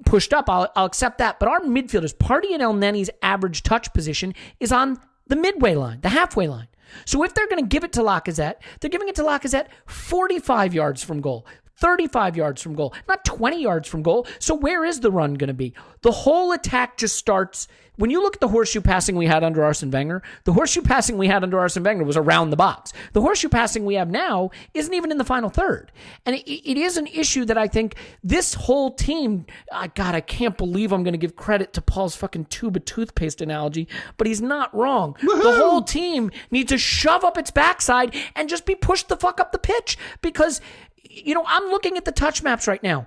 [SPEAKER 2] pushed up. I'll accept that. But our midfielders, Partey and El Neni's average touch position is on the midway line, the halfway line. So if they're going to give it to Lacazette, they're giving it to Lacazette 45 yards from goal. 35 yards from goal, not 20 yards from goal. So where is the run going to be? The whole attack just starts. When you look at the horseshoe passing we had under Arsene Wenger, the horseshoe passing we had under Arsene Wenger was around the box. The horseshoe passing we have now isn't even in the final third. And it is an issue that I think this whole team, God, I can't believe I'm going to give credit to Paul's fucking tube of toothpaste analogy, but he's not wrong. Woo-hoo! The whole team needs to shove up its backside and just be pushed the fuck up the pitch because, I'm looking at the touch maps right now.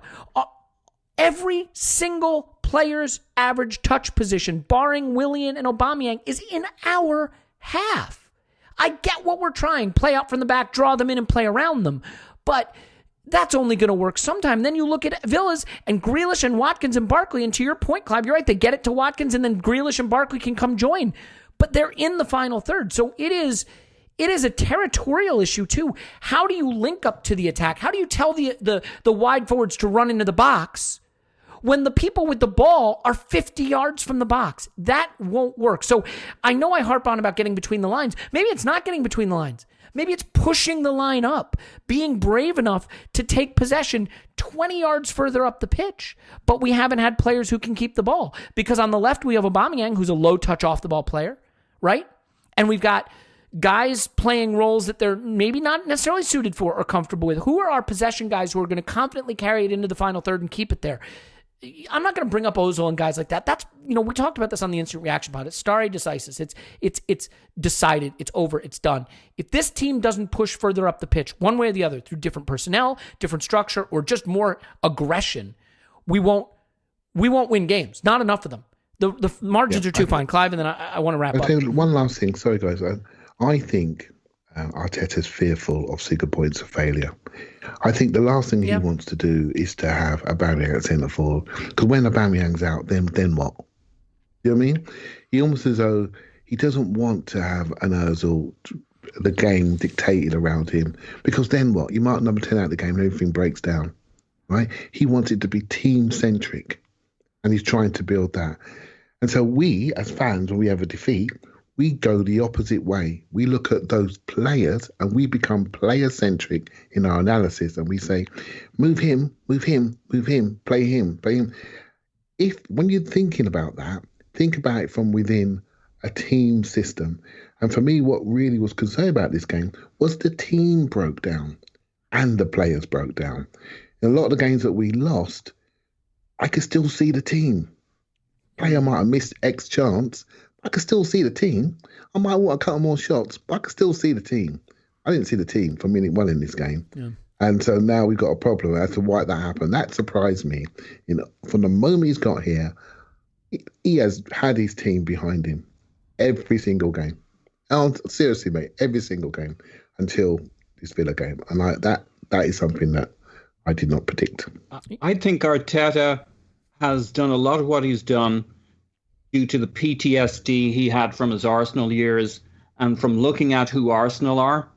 [SPEAKER 2] Every single player's average touch position, barring Willian and Aubameyang, is in our half. I get what we're trying. Play out from the back, draw them in, and play around them. But that's only going to work sometime. Then you look at Villa's and Grealish and Watkins and Barkley, and to your point, Clive, you're right. They get it to Watkins, and then Grealish and Barkley can come join. But they're in the final third. So it is a territorial issue, too. How do you link up to the attack? How do you tell the wide forwards to run into the box when the people with the ball are 50 yards from the box? That won't work. So I know I harp on about getting between the lines. Maybe it's not getting between the lines. Maybe it's pushing the line up, being brave enough to take possession 20 yards further up the pitch. But we haven't had players who can keep the ball. Because on the left, we have Aubameyang, who's a low-touch off-the-ball player, right? And we've got guys playing roles that they're maybe not necessarily suited for or comfortable with. Who are our possession guys who are going to confidently carry it into the final third and keep it there? I'm not going to bring up Ozil and guys like that. That's, we talked about this on the Instant Reaction Pod. It's stare decisis. It's decided. It's over. It's done. If this team doesn't push further up the pitch, one way or the other, through different personnel, different structure, or just more aggression, we won't win games. Not enough of them. The margins are too fine. Clive, and then I want to wrap up.
[SPEAKER 3] One last thing. Sorry, guys. I think Arteta's fearful of single points of failure. I think the last thing he wants to do is to have Aubameyang at centre forward. Because when Aubameyang's out, then what? You know what I mean? He almost as though he doesn't want to have an Ozil, the game dictated around him. Because then what? You mark number 10 out of the game and everything breaks down. Right? He wants it to be team-centric. And he's trying to build that. And so we, as fans, when we have a defeat, we go the opposite way. We look at those players and we become player-centric in our analysis. And we say, move him, play him. When you're thinking about that, think about it from within a team system. And for me, what really was concerned about this game was the team broke down and the players broke down. In a lot of the games that we lost, I could still see the team. Player might have missed X chance, I could still see the team. I might want a couple more shots, but I could still see the team. I didn't see the team from minute one in this game. Yeah. And so now we've got a problem as to why that happened. That surprised me. From the moment he's got here, he has had his team behind him every single game. And seriously, mate, every single game until this Villa game. And that is something that I did not predict.
[SPEAKER 5] I think Arteta has done a lot of what he's done due to the PTSD he had from his Arsenal years and from looking at who Arsenal are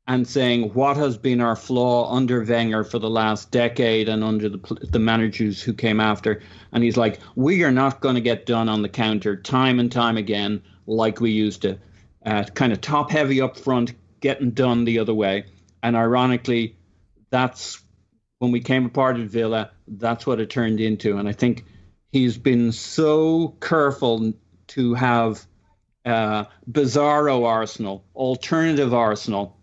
[SPEAKER 5] and saying what has been our flaw under Wenger for the last decade and under the managers who came after. And he's like, we are not going to get done on the counter time and time again like we used to. Kind of top heavy up front, getting done the other way. And ironically, that's when we came apart at Villa, that's what it turned into. And I think he's been so careful to have bizarro Arsenal, alternative Arsenal,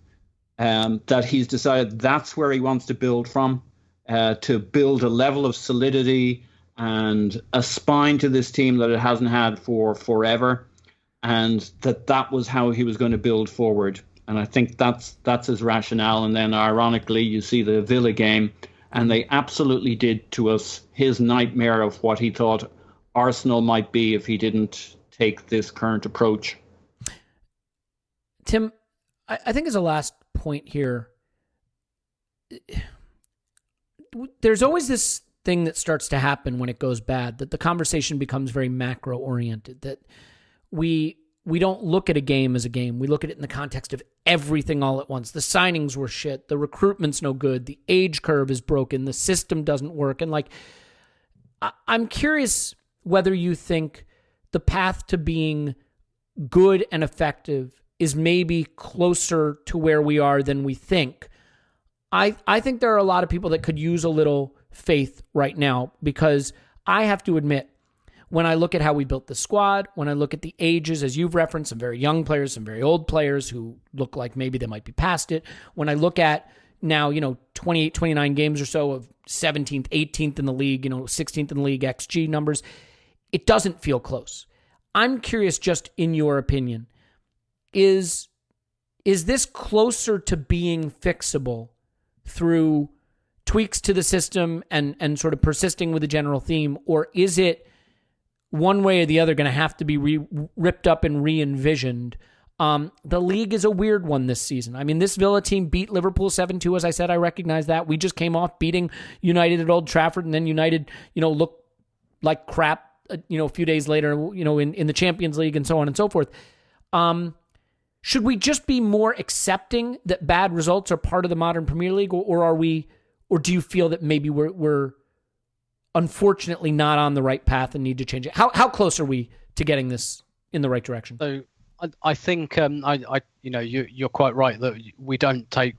[SPEAKER 5] that he's decided that's where he wants to build from, to build a level of solidity and a spine to this team that it hasn't had for forever, and that was how he was going to build forward. And I think that's his rationale. And then ironically, you see the Villa game, and they absolutely did to us his nightmare of what he thought Arsenal might be if he didn't take this current approach.
[SPEAKER 2] Tim, I think as a last point here, there's always this thing that starts to happen when it goes bad, that the conversation becomes very macro-oriented, that we don't look at a game as a game. We look at it in the context of everything all at once. The signings were shit. The recruitment's no good. The age curve is broken. The system doesn't work. And I'm curious whether you think the path to being good and effective is maybe closer to where we are than we think. I think there are a lot of people that could use a little faith right now, because I have to admit, when I look at how we built the squad, when I look at the ages, as you've referenced, some very young players, some very old players who look like maybe they might be past it. When I look at now, 28, 29 games or so of 17th, 18th in the league, 16th in the league XG numbers, it doesn't feel close. I'm curious, just in your opinion, is this closer to being fixable through tweaks to the system and sort of persisting with the general theme, or is it one way or the other going to have to be ripped up and re-envisioned? The league is a weird one this season. I mean, this Villa team beat Liverpool 7-2. As I said, I recognize that. We just came off beating United at Old Trafford, and then United, looked like crap, a few days later, in the Champions League and so on and so forth. Should we just be more accepting that bad results are part of the modern Premier League, or do you feel that maybe we're unfortunately not on the right path and need to change it? How close are we to getting this in the right direction?
[SPEAKER 4] So I think you're quite right that we don't take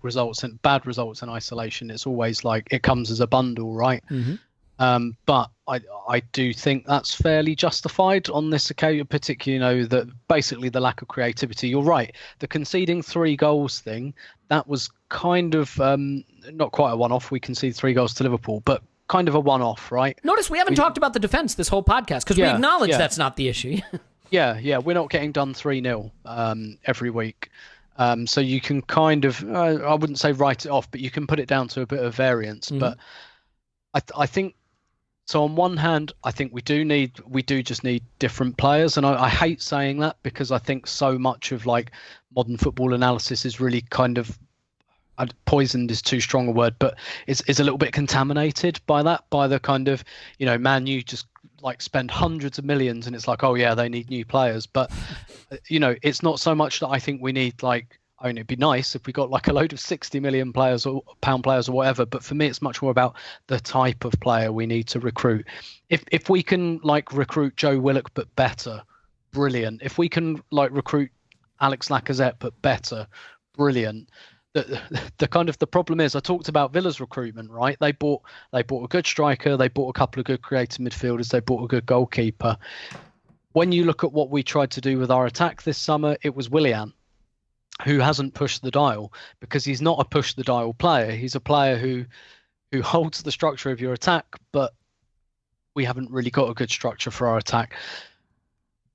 [SPEAKER 4] bad results in isolation. It's always like it comes as a bundle, right? Mm-hmm. But I do think that's fairly justified on this occasion, particularly that basically the lack of creativity. You're right. The conceding 3 goals thing, that was kind of not quite a one-off. We conceded 3 goals to Liverpool, but kind of a one-off, right?
[SPEAKER 2] Notice we haven't talked about the defense this whole podcast, because we acknowledge that's not the issue.
[SPEAKER 4] Yeah, we're not getting done 3-0 every week. So you can kind of, I wouldn't say write it off, but you can put it down to a bit of variance. Mm-hmm. But I think, so on one hand, I think we do just need different players. And I hate saying that, because I think so much of like modern football analysis is really kind of, poisoned is too strong a word, but is a little bit contaminated by the kind of, Man U just like spend hundreds of millions and it's like, oh yeah, they need new players. But, it's not so much that I think we need like, it'd be nice if we got like a load of 60 million players or pound players or whatever. But for me, it's much more about the type of player we need to recruit. If we can like recruit Joe Willock, but better, brilliant. If we can like recruit Alex Lacazette, but better, brilliant. The kind of the problem is, I talked about Villa's recruitment, right? They bought a good striker, they bought a couple of good creative midfielders, they bought a good goalkeeper. When you look at what we tried to do with our attack this summer, it was Willian, who hasn't pushed the dial, because he's not a push the dial player. He's a player who holds the structure of your attack, but we haven't really got a good structure for our attack.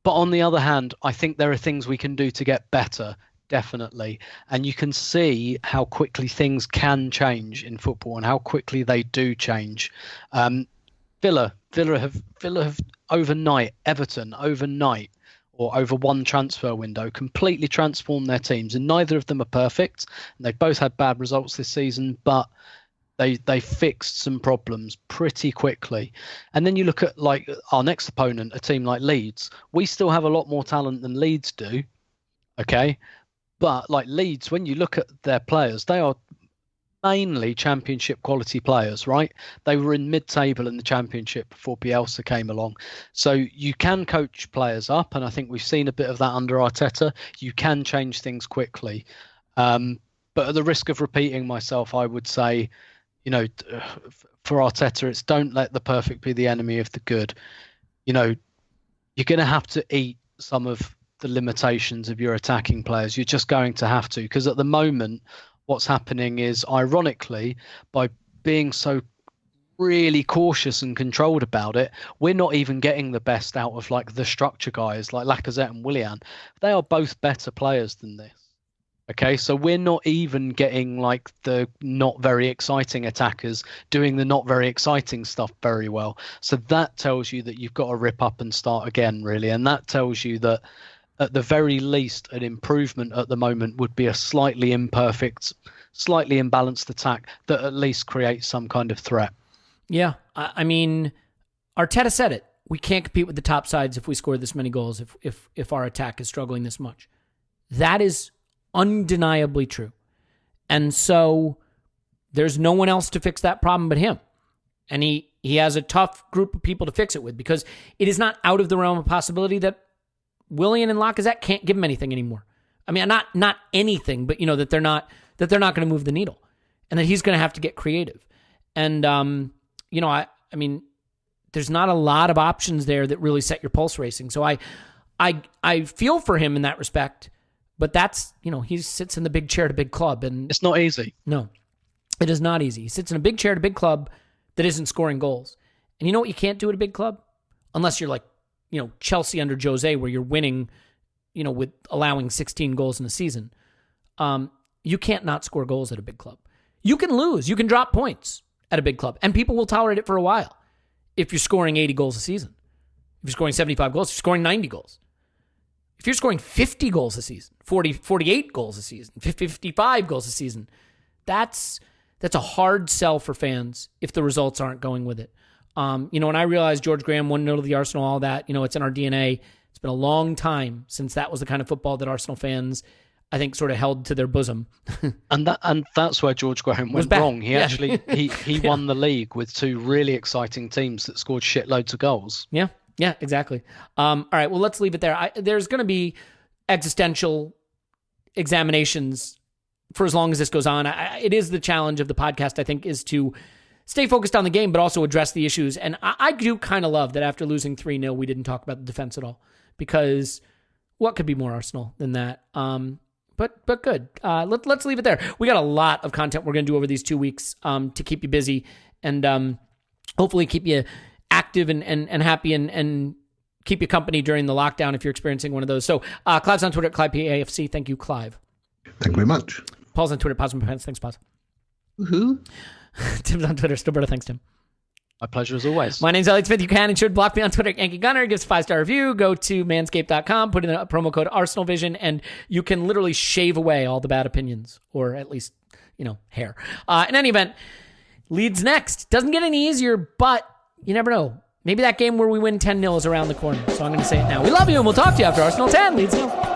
[SPEAKER 4] But on the other hand, I think there are things we can do to get better. Definitely. And you can see how quickly things can change in football and how quickly they do change. Villa have overnight, Everton overnight, or over one transfer window, completely transformed their teams. And neither of them are perfect. And they both had bad results this season, but they fixed some problems pretty quickly. And then you look at like our next opponent, a team like Leeds. We still have a lot more talent than Leeds do. Okay. But like Leeds, when you look at their players, they are mainly championship quality players, right? They were in mid-table in the championship before Bielsa came along. So you can coach players up, and I think we've seen a bit of that under Arteta. You can change things quickly. But at the risk of repeating myself, I would say, for Arteta, it's don't let the perfect be the enemy of the good. You're going to have to eat some of the limitations of your attacking players. You're just going to have to, because at the moment what's happening is, ironically, by being so really cautious and controlled about it, we're not even getting the best out of like the structure guys like Lacazette and Willian. They are both better players than this. Okay, so we're not even getting like the not very exciting attackers doing the not very exciting stuff very well. So that tells you that you've got to rip up and start again, really. And that tells you that at the very least, an improvement at the moment would be a slightly imperfect, slightly imbalanced attack that at least creates some kind of threat.
[SPEAKER 2] Yeah, I mean, Arteta said it. We can't compete with the top sides if we score this many goals, if our attack is struggling this much. That is undeniably true. And so there's no one else to fix that problem but him. And he has a tough group of people to fix it with, because it is not out of the realm of possibility that Willian and Lacazette can't give him anything anymore. I mean, not anything, but that they're not going to move the needle. and that he's going to have to get creative. And, I mean, there's not a lot of options there that really set your pulse racing. So I feel for him in that respect, but that's, he sits in the big chair at a big club, and
[SPEAKER 4] it's not easy.
[SPEAKER 2] No, it is not easy. He sits in a big chair at a big club that isn't scoring goals. And you know what you can't do at a big club? Unless you're like, Chelsea under Jose, where you're winning, with allowing 16 goals in a season. You can't not score goals at a big club. You can lose. You can drop points at a big club, and people will tolerate it for a while. If you're scoring 80 goals a season, if you're scoring 75 goals, if you're scoring 90 goals, if you're scoring 50 goals a season, 48 goals a season, 55 goals a season, that's a hard sell for fans if the results aren't going with it. And I realized George Graham, 1-0 to the Arsenal, all that, it's in our DNA. It's been a long time since that was the kind of football that Arsenal fans, I think, sort of held to their bosom.
[SPEAKER 4] and that's where George Graham went wrong. He won the league with two really exciting teams that scored shitloads of goals.
[SPEAKER 2] Yeah, exactly. All right, well, let's leave it there. There's going to be existential examinations for as long as this goes on. It is the challenge of the podcast, I think, is to stay focused on the game, but also address the issues. And I do kind of love that after losing 3-0, we didn't talk about the defense at all, because what could be more Arsenal than that? But good. Let's leave it there. We got a lot of content we're going to do over these 2 weeks to keep you busy and hopefully keep you active and happy and keep you company during the lockdown if you're experiencing one of those. So Clive's on Twitter at ClivePAFC. Thank you, Clive.
[SPEAKER 3] Thank you very much.
[SPEAKER 2] Paul's on Twitter, Pause My Pants. Thanks, Pause.
[SPEAKER 5] Woohoo.
[SPEAKER 2] Tim's on Twitter, Stillberto. Thanks, Tim.
[SPEAKER 4] My pleasure as always.
[SPEAKER 2] My name's Elliot Smith. You can and should block me on Twitter at Yankee Gunner. Give us a 5-star review. Go to manscaped.com, put in a promo code ArsenalVision, and you can literally shave away all the bad opinions, or at least, hair. In any event, Leeds next. Doesn't get any easier, but you never know. Maybe that game where we win 10-0 is around the corner. So I'm going to say it now. We love you, and we'll talk to you after Arsenal 10. Leeds 0.